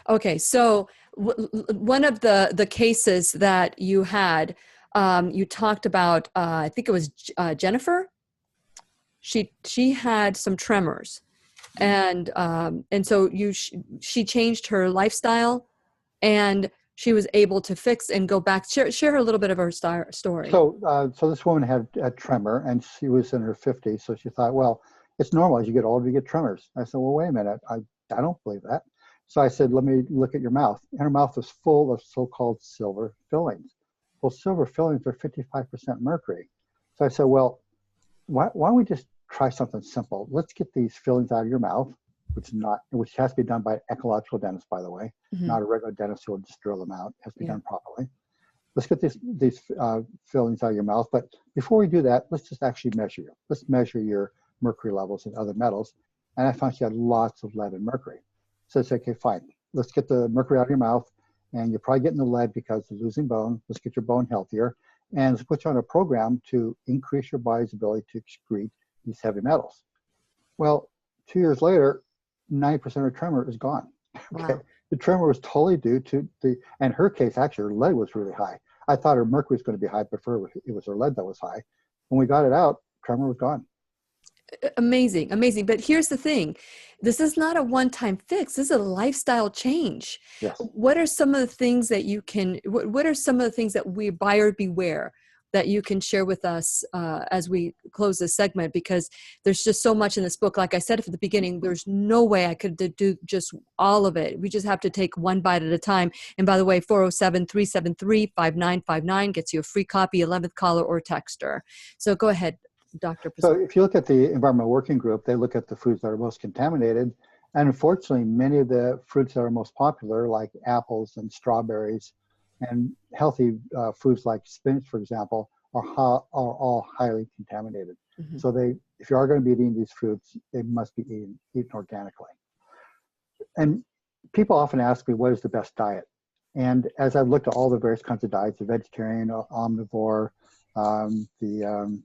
Okay. So one of the cases that you had, You talked about, I think it was Jennifer. She had some tremors, and so she changed her lifestyle, and she was able to fix and go back. Share a little bit of her story. So this woman had a tremor, and she was in her 50s. So she thought, well, it's normal as you get older, you get tremors. I said, well, wait a minute, I don't believe that. So I said, let me look at your mouth. And her mouth was full of so-called silver fillings. Well, silver fillings are 55% mercury. So I said, well, why don't we just try something simple? Let's get these fillings out of your mouth, which has to be done by an ecological dentist, by the way, not a regular dentist who will just drill them out. It has to be done properly. Let's get these fillings out of your mouth. But before we do that, let's just actually measure you. Let's measure your mercury levels and other metals. And I found she had lots of lead and mercury. So I said, okay, fine. Let's get the mercury out of your mouth. And you're probably getting the lead because you're losing bone. Let's get your bone healthier. And let's put you on a program to increase your body's ability to excrete these heavy metals. Well, 2 years later, 90% of her tremor is gone. Okay. Wow. The tremor was totally due to in her case, actually, her lead was really high. I thought her mercury was going to be high, but it was her lead that was high. When we got it out, tremor was gone. Amazing. But here's the thing. This is not a one-time fix. This is a lifestyle change. Yes. What are some of the things that what are some of the things that we buyer beware that you can share with us as we close this segment? Because there's just so much in this book. Like I said at the beginning, there's no way I could do just all of it. We just have to take one bite at a time. And by the way, 407-373-5959 gets you a free copy, 11th caller or texter. So go ahead, Dr. So if you look at the Environmental Working Group, they look at the foods that are most contaminated. And unfortunately, many of the fruits that are most popular, like apples and strawberries, and healthy foods like spinach, for example, are all highly contaminated. So if you are going to be eating these fruits, they must be eaten organically. And people often ask me, what is the best diet? And as I've looked at all the various kinds of diets, the vegetarian, omnivore, the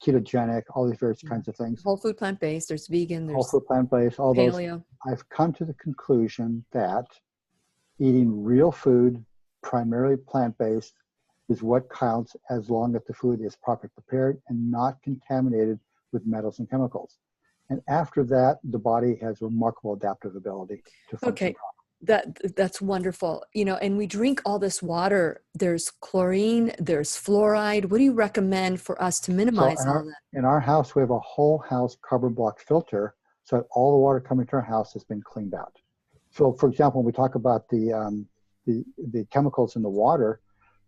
ketogenic, all these various kinds of things. Whole food plant-based, there's vegan, there's whole food plant-based, all paleo. those. I've come to the conclusion that eating real food, primarily plant-based, is what counts as long as the food is properly prepared and not contaminated with metals and chemicals. And after that, the body has remarkable adaptive ability to function. Okay. That's wonderful. And we drink all this water. There's chlorine, there's fluoride. What do you recommend for us to minimize all that? In our house, we have a whole house carbon block filter, so that all the water coming to our house has been cleaned out. So, for example, when we talk about the chemicals in the water,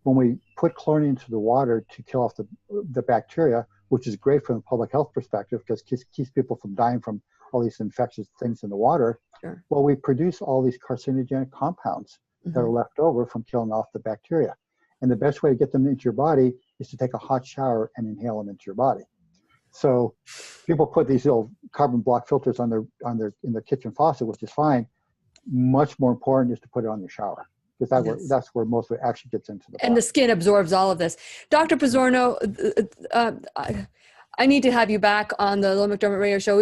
when we put chlorine into the water to kill off the bacteria, which is great from a public health perspective because it keeps people from dying from all these infectious things in the water. Sure. Well, we produce all these carcinogenic compounds that are left over from killing off the bacteria. And the best way to get them into your body is to take a hot shower and inhale them into your body. So people put these little carbon block filters in their kitchen faucet, which is fine. Much more important is to put it on your shower, because that's where most of it actually gets into the body. And the skin absorbs all of this. Dr. Pizzorno, I need to have you back on the Lillian McDermott radio show.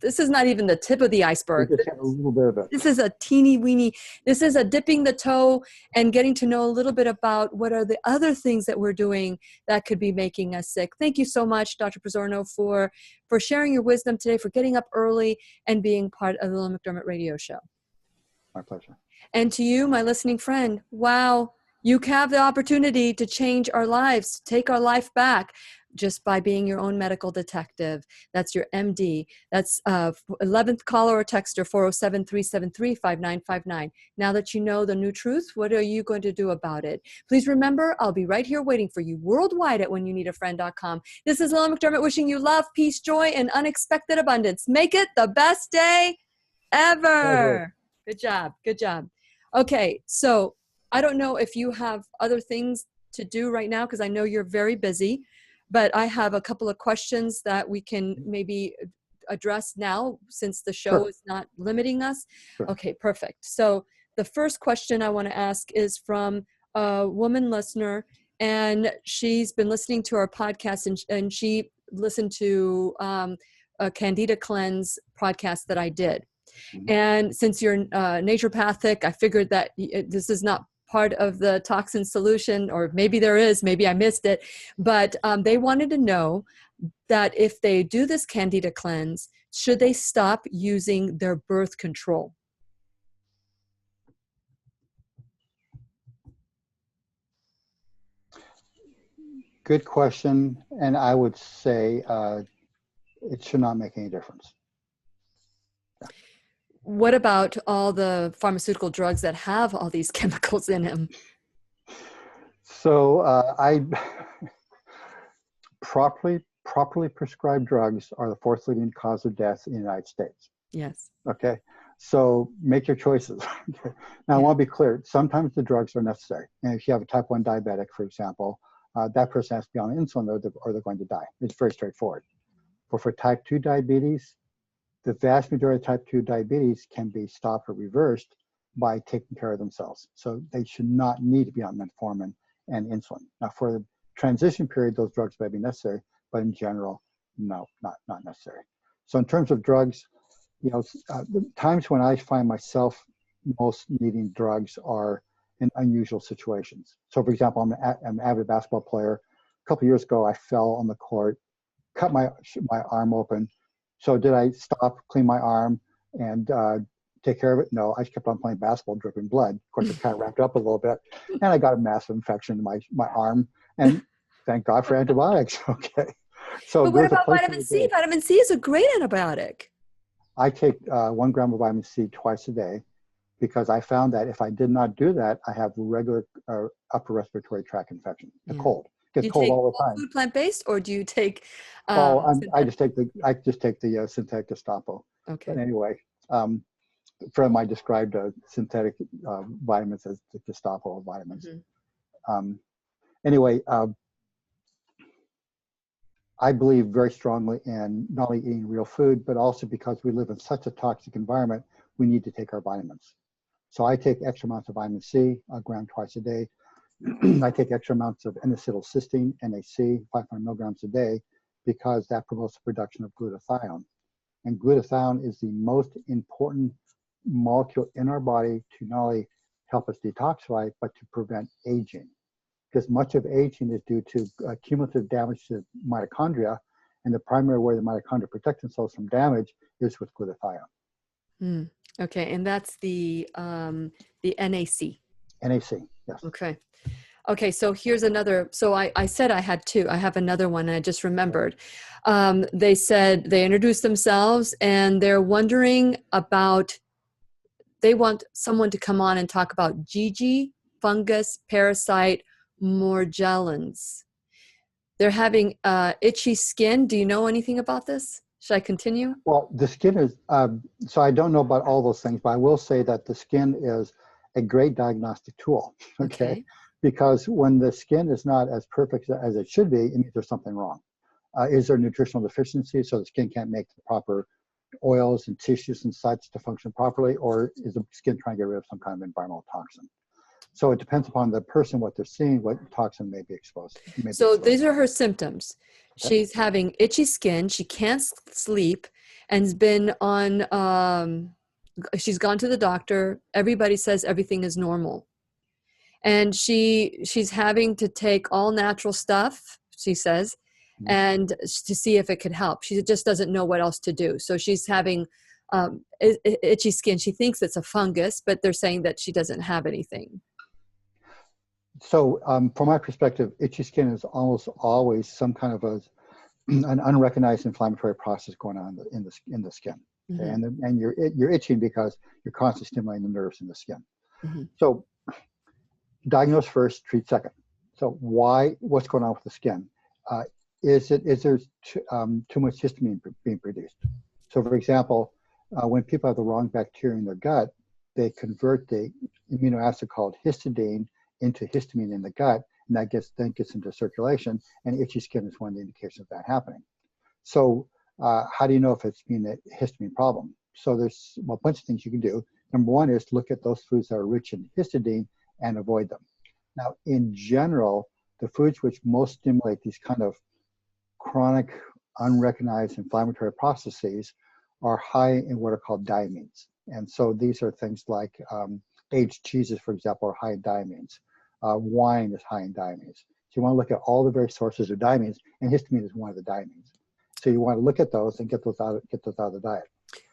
This is not even the tip of the iceberg. We just have a little bit of it. This is a teeny weeny, this is a dipping the toe and getting to know a little bit about what are the other things that we're doing that could be making us sick. Thank you so much, Dr. Pizzorno, for sharing your wisdom today, for getting up early and being part of the Lillian McDermott radio show. My pleasure. And to you, my listening friend, wow, you have the opportunity to change our lives, take our life back, just by being your own medical detective. That's your MD. That's 11th caller or texter, 407-373-5959. Now that you know the new truth, what are you going to do about it? Please remember, I'll be right here waiting for you worldwide at whenyouneedafriend.com. This is Lillian McDermott wishing you love, peace, joy, and unexpected abundance. Make it the best day ever. Good job. Good job. Okay, so I don't know if you have other things to do right now because I know you're very busy. But I have a couple of questions that we can maybe address now since the show is not limiting us. Sure. Okay, perfect. So the first question I want to ask is from a woman listener, and she's been listening to our podcast, and she listened to a Candida Cleanse podcast that I did. And since you're naturopathic, I figured that this is not part of the Toxin Solution, or maybe there is, maybe I missed it, but they wanted to know that if they do this Candida cleanse, should they stop using their birth control? Good question, and I would say it should not make any difference. What about all the pharmaceutical drugs that have all these chemicals in them? So properly prescribed drugs are the fourth leading cause of death in the United States. Yes. Okay, so make your choices. Now, I want to be clear. Sometimes the drugs are necessary. And if you have a type 1 diabetic, for example, that person has to be on insulin or they're going to die. It's very straightforward. But for type 2 diabetes, the vast majority of type 2 diabetes can be stopped or reversed by taking care of themselves. So they should not need to be on metformin and insulin. Now, for the transition period, those drugs may be necessary, but in general, no, not necessary. So in terms of drugs, the times when I find myself most needing drugs are in unusual situations. So for example, I'm an avid basketball player. A couple of years ago, I fell on the court, cut my arm open. So did I stop, clean my arm, and take care of it? No, I just kept on playing basketball, dripping blood. Of course, it kind of wrapped up a little bit, and I got a massive infection in my arm. And thank God for antibiotics. Okay. So but what about vitamin C? Vitamin C is a great antibiotic. I take 1 gram of vitamin C twice a day because I found that if I did not do that, I have regular upper respiratory tract infection. The cold. Gets cold all the time. Do you take food plant-based, or do you take? I just take the synthetic Gestapo. Okay. But anyway, a friend of mine described synthetic vitamins as the Gestapo of vitamins. Mm-hmm. Anyway, I believe very strongly in not only eating real food, but also because we live in such a toxic environment, we need to take our vitamins. So I take extra amounts of vitamin C, a gram twice a day. I take extra amounts of N-acetylcysteine, NAC, 500 milligrams a day, because that promotes the production of glutathione. And glutathione is the most important molecule in our body to not only help us detoxify, but to prevent aging. Because much of aging is due to cumulative damage to mitochondria, and the primary way the mitochondria protect themselves from damage is with glutathione. Okay, and that's the NAC. NAC, yes. Okay, so here's another. So I said I had two. I have another one, and I just remembered. They said they introduced themselves, and they're wondering about, they want someone to come on and talk about Gigi, fungus, parasite, morgellons. They're having itchy skin. Do you know anything about this? Should I continue? Well, the skin is, so I don't know about all those things, but I will say that the skin is a great diagnostic tool, okay? Because when the skin is not as perfect as it should be, it means there's something wrong. Is there nutritional deficiency so the skin can't make the proper oils and tissues and such to function properly, or is the skin trying to get rid of some kind of environmental toxin? So it depends upon the person, what they're seeing, what toxin may be exposed. So these are her symptoms. Okay. She's having itchy skin. She can't sleep, and has been on, she's gone to the doctor. Everybody says everything is normal. And she's having to take all natural stuff, she says, and to see if it could help. She just doesn't know what else to do. So she's having itchy skin. She thinks it's a fungus, but they're saying that she doesn't have anything. So from my perspective, itchy skin is almost always some kind of an unrecognized inflammatory process going on in the skin. Mm-hmm. Okay? And you're itching because you're constantly stimulating the nerves in the skin. Mm-hmm. So diagnose first, treat second. So what's going on with the skin? Is there too much histamine being produced? So for example, when people have the wrong bacteria in their gut, they convert the amino acid called histidine into histamine in the gut, and that then gets into circulation, and itchy skin is one of the indications of that happening. So how do you know if it's been a histamine problem? So there's a bunch of things you can do. Number one is look at those foods that are rich in histidine and avoid them. Now, in general, the foods which most stimulate these kind of chronic, unrecognized inflammatory processes are high in what are called diamines. And so these are things like aged cheeses, for example, are high in diamines. Wine is high in diamines. So you want to look at all the various sources of diamines, and histamine is one of the diamines. So you want to look at those and get those out of the diet.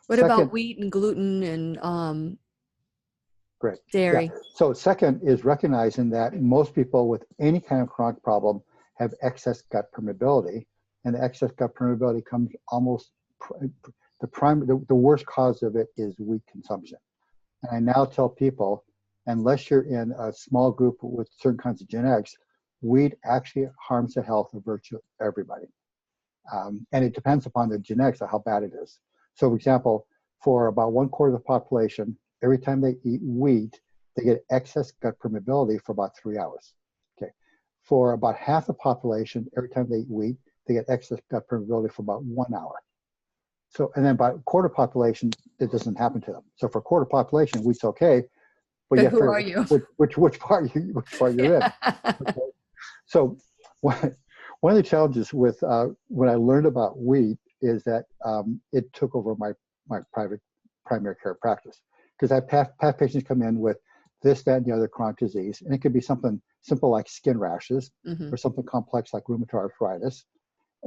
What about wheat and gluten and great. dairy? Yeah. So second is recognizing that most people with any kind of chronic problem have excess gut permeability, and the excess gut permeability comes almost the worst cause of it is wheat consumption. And I now tell people, unless you're in a small group with certain kinds of genetics, wheat actually harms the health of virtually everybody. And it depends upon the genetics of how bad it is. So, for example, for about 1/4 of the population, every time they eat wheat, they get excess gut permeability for about 3 hours. Okay. For about half the population, every time they eat wheat, they get excess gut permeability for about 1 hour. So, and then by 1/4 population, it doesn't happen to them. So for 1/4 population, wheat's okay, but you have to who are you? Which part you're in. Okay. So one of the challenges with when I learned about wheat is that it took over my private primary care practice, because I've had patients come in with this, that, and the other chronic disease, and it could be something simple like skin rashes, or something complex like rheumatoid arthritis.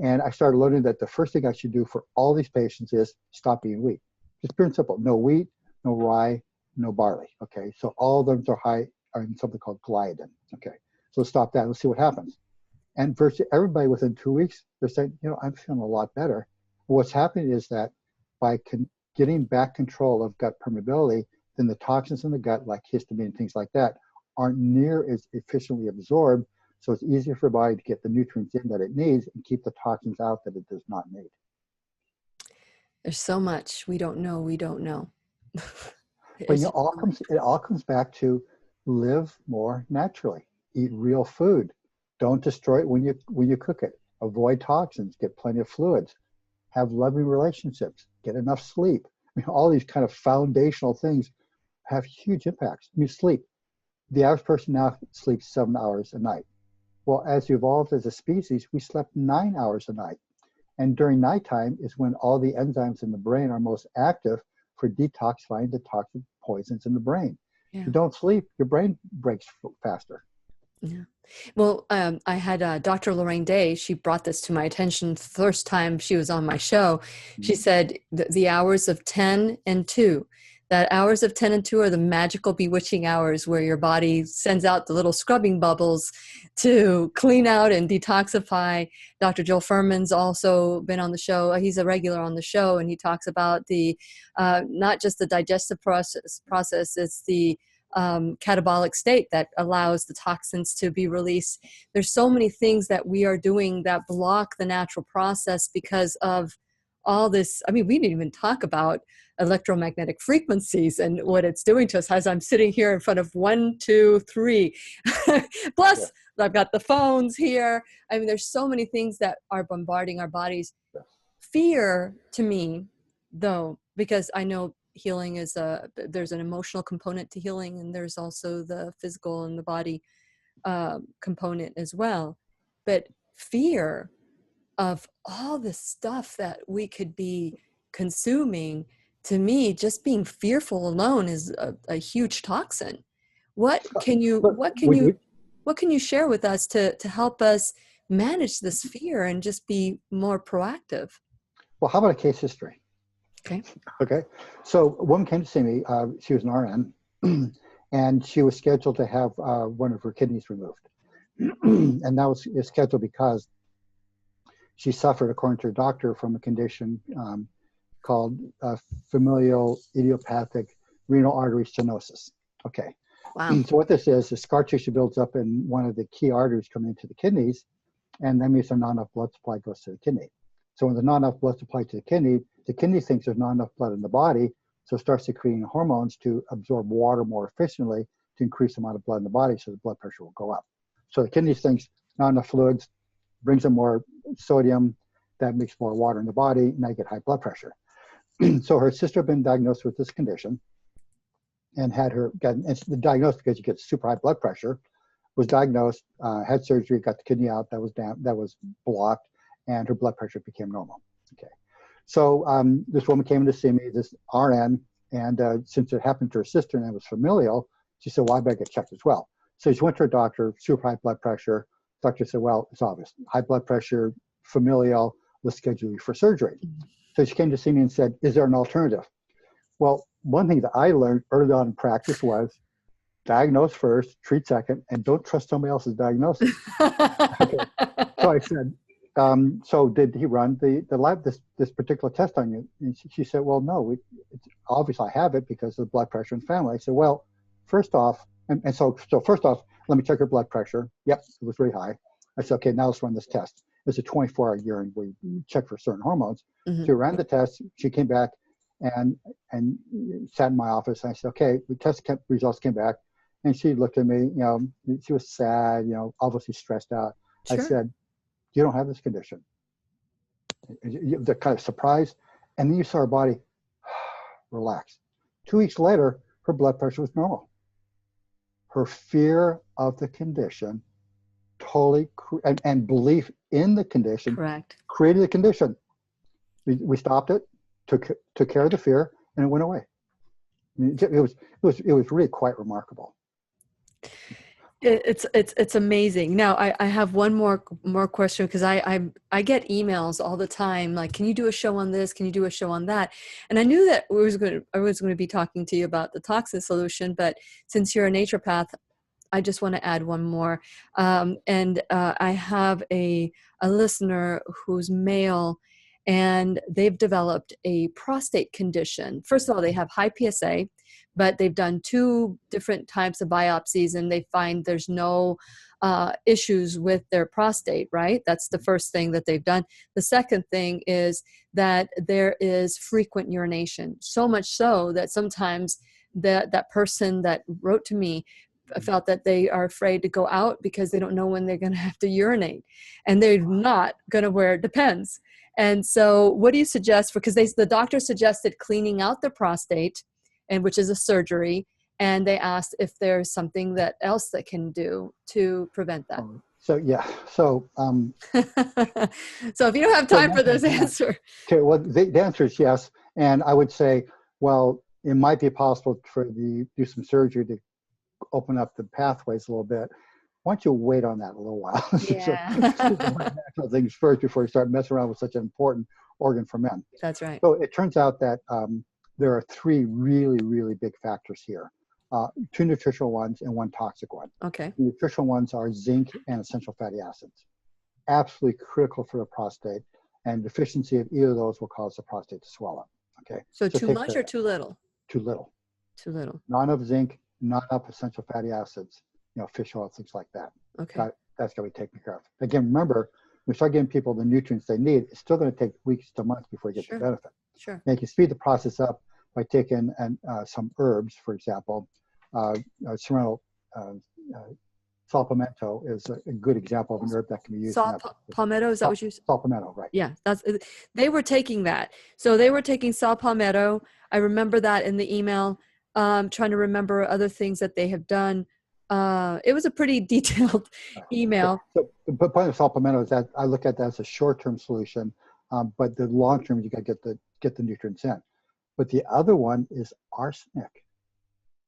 And I started learning that the first thing I should do for all these patients is stop eating wheat. Just pure and simple. No wheat, no rye, no barley. Okay, so all of them are high in something called gliadin. Okay, so stop that. Let's see what happens. And virtually everybody within 2 weeks, they're saying, I'm feeling a lot better. What's happening is that by getting back control of gut permeability, then the toxins in the gut, like histamine and things like that, aren't near as efficiently absorbed. So it's easier for the body to get the nutrients in that it needs and keep the toxins out that it does not need. There's so much we don't know. But it all comes back to live more naturally. Eat real food. Don't destroy it when you cook it. Avoid toxins. Get plenty of fluids. Have loving relationships. Get enough sleep. All these kind of foundational things have huge impacts. Sleep. The average person now sleeps 7 hours a night. Well, as you evolved as a species, we slept 9 hours a night. And during nighttime is when all the enzymes in the brain are most active for detoxifying the toxic poisons in the brain. Yeah. If you don't sleep, your brain breaks faster. Yeah. Well, I had Dr. Lorraine Day. She brought this to my attention the first time she was on my show. She said the hours of 10 and 2, that hours of 10 and 2 are the magical bewitching hours where your body sends out the little scrubbing bubbles to clean out and detoxify. Dr. Joel Furman's also been on the show. He's a regular on the show, and he talks about the not just the digestive process, it's the catabolic state that allows the toxins to be released. There's so many things that we are doing that block the natural process because of all this. I mean, we didn't even talk about electromagnetic frequencies and what it's doing to us as I'm sitting here in front of 1, 2, 3. Plus, I've got the phones here. I mean, there's so many things that are bombarding our bodies. Fear, to me, though, because I know healing is there's an emotional component to healing, and there's also the physical and the body component as well. But fear of all the stuff that we could be consuming, to me, just being fearful alone is a huge toxin. What can you share with us to help us manage this fear and just be more proactive? Well, how about a case history? Okay. So a woman came to see me. She was an RN, and she was scheduled to have one of her kidneys removed. And that was scheduled because she suffered, according to her doctor, from a condition called familial idiopathic renal artery stenosis. Okay. Wow. So what this is scar tissue builds up in one of the key arteries coming into the kidneys, and that means there's not enough blood supply goes to the kidney. So when there's not enough blood supply to the kidney thinks there's not enough blood in the body, so it starts secreting hormones to absorb water more efficiently to increase the amount of blood in the body, so the blood pressure will go up. So the kidney thinks not enough fluids, brings in more sodium, that makes more water in the body, now you get high blood pressure. So her sister had been diagnosed with this condition and it's diagnosed because you get super high blood pressure, was diagnosed, had surgery, got the kidney out, that was blocked, and her blood pressure became normal. Okay. So this woman came in to see me, this RN, and since it happened to her sister and it was familial, She said, well, I better get checked as well. So she went to her doctor, super high blood pressure. Doctor said, well, it's obvious. High blood pressure, familial, let's schedule you for surgery. So she came to see me and said, is there an alternative? Well, one thing that I learned early on in practice was diagnose first, treat second, and don't trust somebody else's diagnosis. Okay. So I said, so did he run the lab, this particular test on you? And she said, well, no, it's obvious I have it because of the blood pressure and family. I said, well, first off, so first off, let me check your blood pressure. Yep, it was very high. I said, okay, now let's run this test. It's a 24-hour urine where you check for certain hormones. So we ran the test. She came back and sat in my office. And I said, okay, the test results came back. And she looked at me, she was sad, obviously stressed out. Sure. I said, you don't have this condition. They're kind of surprised. And then you saw her body relax. 2 weeks later, her blood pressure was normal. Her fear of the condition totally, and belief in the condition, correct, created the condition. We stopped it, took care of the fear, and it went away. I mean, it was really quite remarkable. It's amazing. Now I have one more question, because I get emails all the time like, can you do a show on this? Can you do a show on that? And I knew that I was going to be talking to you about the Toxin Solution, but since you're a naturopath, I just want to add one more. I have a listener who's male, and they've developed a prostate condition. First of all, they have high PSA, but they've done 2 different types of biopsies, and they find there's no issues with their prostate, right? That's the first thing that they've done. The second thing is that there is frequent urination, so much so that sometimes that person that wrote to me felt that they are afraid to go out because they don't know when they're going to have to urinate, and they're not going to wear Depends. And so what do you suggest because the doctor suggested cleaning out the prostate, and which is a surgery, and they asked if there's something else that can do to prevent that. So so if you don't have time for this answer. Okay, well, the answer is yes. And I would say, well, it might be possible do some surgery to open up the pathways a little bit. Why don't you wait on that a little while? Yeah. Natural things first before you start messing around with such an important organ for men. That's right. So it turns out that there are 3 really, really big factors here. 2 nutritional ones and 1 toxic one. Okay. The nutritional ones are zinc and essential fatty acids. Absolutely critical for the prostate, and deficiency of either of those will cause the prostate to swell up. Okay. So too much or too little? Too little. Too little. Not enough zinc, not enough essential fatty acids, fish oil, things like that. Okay. That's got to be taken care of. Again, remember, when we start giving people the nutrients they need, it's still going to take weeks to months before you get the benefit. Sure. And you can speed the process up by taking some herbs, for example. Serrano saw palmetto is a good example of an herb that can be used. Saw palmetto, is that what you said? Saw palmetto, right. Yeah, they were taking that. So they were taking saw palmetto. I remember that in the email. Trying to remember other things that they have done. It was a pretty detailed email. But part of saw palmetto is that I look at that as a short-term solution, but the long-term you got to get the nutrients in. But the other one is arsenic.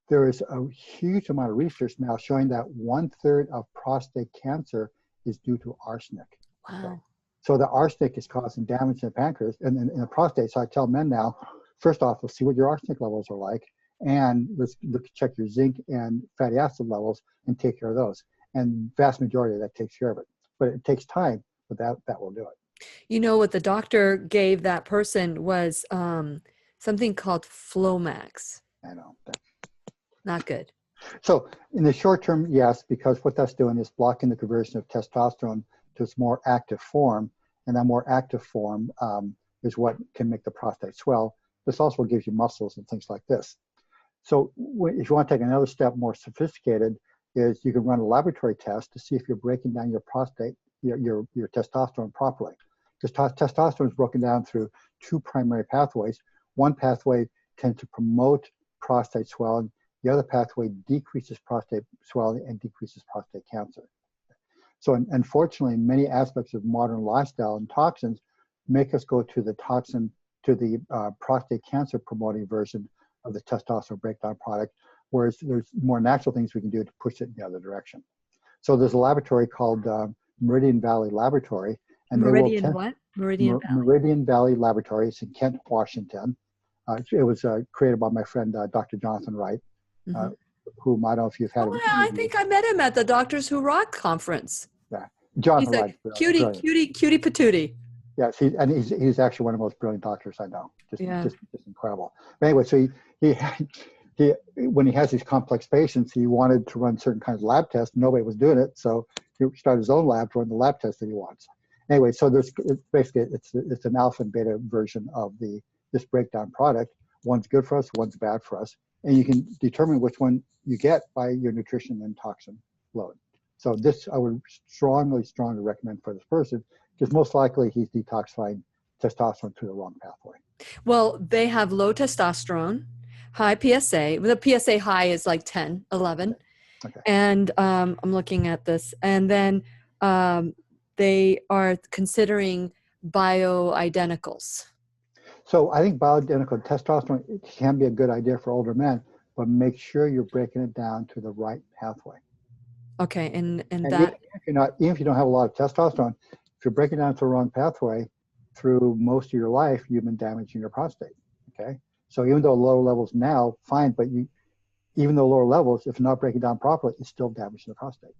There is a huge amount of research now showing that 1/3 of prostate cancer is due to arsenic. Wow. Okay? So the arsenic is causing damage in the pancreas and in the prostate. So I tell men now, first off, let's see what your arsenic levels are like, and let's check your zinc and fatty acid levels and take care of those. And vast majority of that takes care of it. But it takes time, but that will do it. You know what the doctor gave that person was something called Flomax. I know. Not good. So in the short term, yes, because what that's doing is blocking the conversion of testosterone to its more active form, and that more active form is what can make the prostate swell. This also gives you muscles and things like this. So if you want to take another step more sophisticated, is you can run a laboratory test to see if you're breaking down your prostate, your testosterone properly. Because testosterone is broken down through 2 primary pathways. One pathway tends to promote prostate swelling. The other pathway decreases prostate swelling and decreases prostate cancer. So unfortunately, many aspects of modern lifestyle and toxins make us go to the prostate cancer promoting version of the testosterone breakdown product, whereas there's more natural things we can do to push it in the other direction. So there's a laboratory called Meridian Valley Laboratory, and Meridian what? Meridian Valley. Meridian Valley Laboratory. It's in Kent, Washington. It was created by my friend Dr. Jonathan Wright, whom I don't know if you've had. Oh, yeah, I think I met him at the Doctors Who Rock conference. Yeah, Jonathan He's a Wright. cutie patootie. Yes, he's actually one of the most brilliant doctors I know. Just incredible. But anyway, so he when he has these complex patients, he wanted to run certain kinds of lab tests. Nobody was doing it, so he started his own lab to run the lab tests that he wants. Anyway, so there's basically it's an alpha and beta version of this breakdown product. One's good for us, one's bad for us, and you can determine which one you get by your nutrition and toxin load. So this I would strongly recommend for this person, because most likely he's detoxifying testosterone through the wrong pathway. Well, they have low testosterone, high PSA. The PSA high is like 10, 11. Okay. And I'm looking at this. And then they are considering bioidenticals. So I think bioidentical testosterone can be a good idea for older men, but make sure you're breaking it down to the right pathway. Okay, and that even if you don't have a lot of testosterone, if you're breaking down to the wrong pathway through most of your life, you've been damaging your prostate. Okay, so even though lower levels now, fine, but even though lower levels, if you're not breaking down properly, it's still damaging the prostate.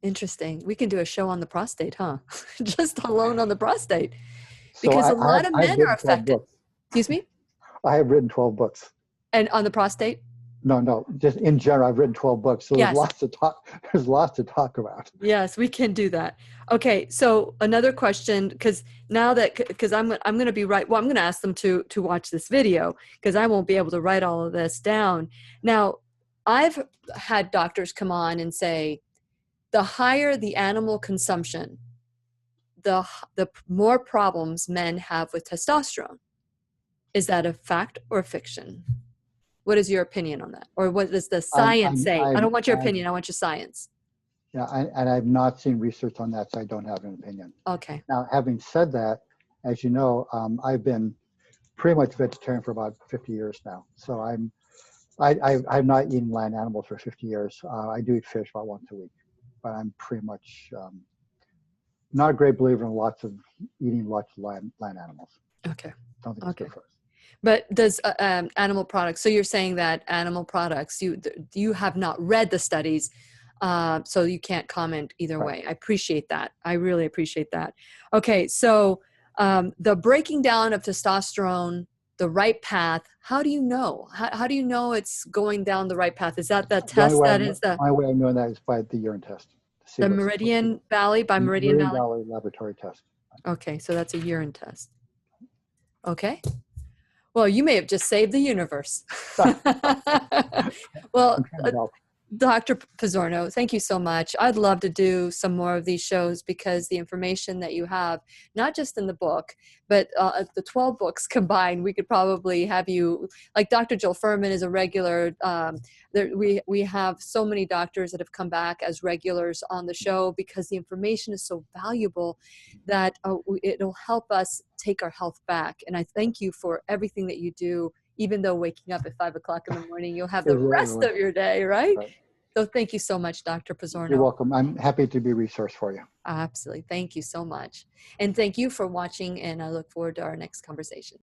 Interesting. We can do a show on the prostate, huh? Just alone on the prostate, So because a lot of men are affected. Excuse me? I have written 12 books. And on the prostate? No, just in general, I've written 12 books. So Yes. There's lots to talk about. Yes, we can do that. Okay, so another question, because I'm going to be I'm going to ask them to watch this video, because I won't be able to write all of this down. Now, I've had doctors come on and say, the higher the animal consumption, the more problems men have with testosterone. Is that a fact or a fiction? What is your opinion on that? Or what does the science say? I don't want your opinion. I want your science. Yeah, and I've not seen research on that, so I don't have an opinion. Okay. Now, having said that, as you know, I've been pretty much vegetarian for about 50 years now. So I've not eaten land animals for 50 years. I do eat fish about once a week, but I'm pretty much not a great believer in eating lots of land animals. Okay. Don't think it's good for us. But does animal products, so you're saying that animal products, you have not read the studies, so you can't comment either way. I appreciate that. I really appreciate that. Okay, so the breaking down of testosterone, the right path, how do you know? How do you know it's going down the right path? Is that the test that is the... My way of knowing that is by the urine test. The Meridian Valley, by Meridian Valley? Laboratory test. Okay, so that's a urine test. Okay. Well, you may have just saved the universe. Well, Dr. Pizzorno, thank you so much. I'd love to do some more of these shows, because the information that you have, not just in the book, but the 12 books combined, we could probably have you, like Dr. Jill Furman is a regular. We have so many doctors that have come back as regulars on the show, because the information is so valuable that it'll help us take our health back. And I thank you for everything that you do. Even though waking up at 5 o'clock in the morning, you'll have the rest of your day, right? So thank you so much, Dr. Pizzorno. You're welcome. I'm happy to be a resource for you. Absolutely. Thank you so much. And thank you for watching, and I look forward to our next conversation.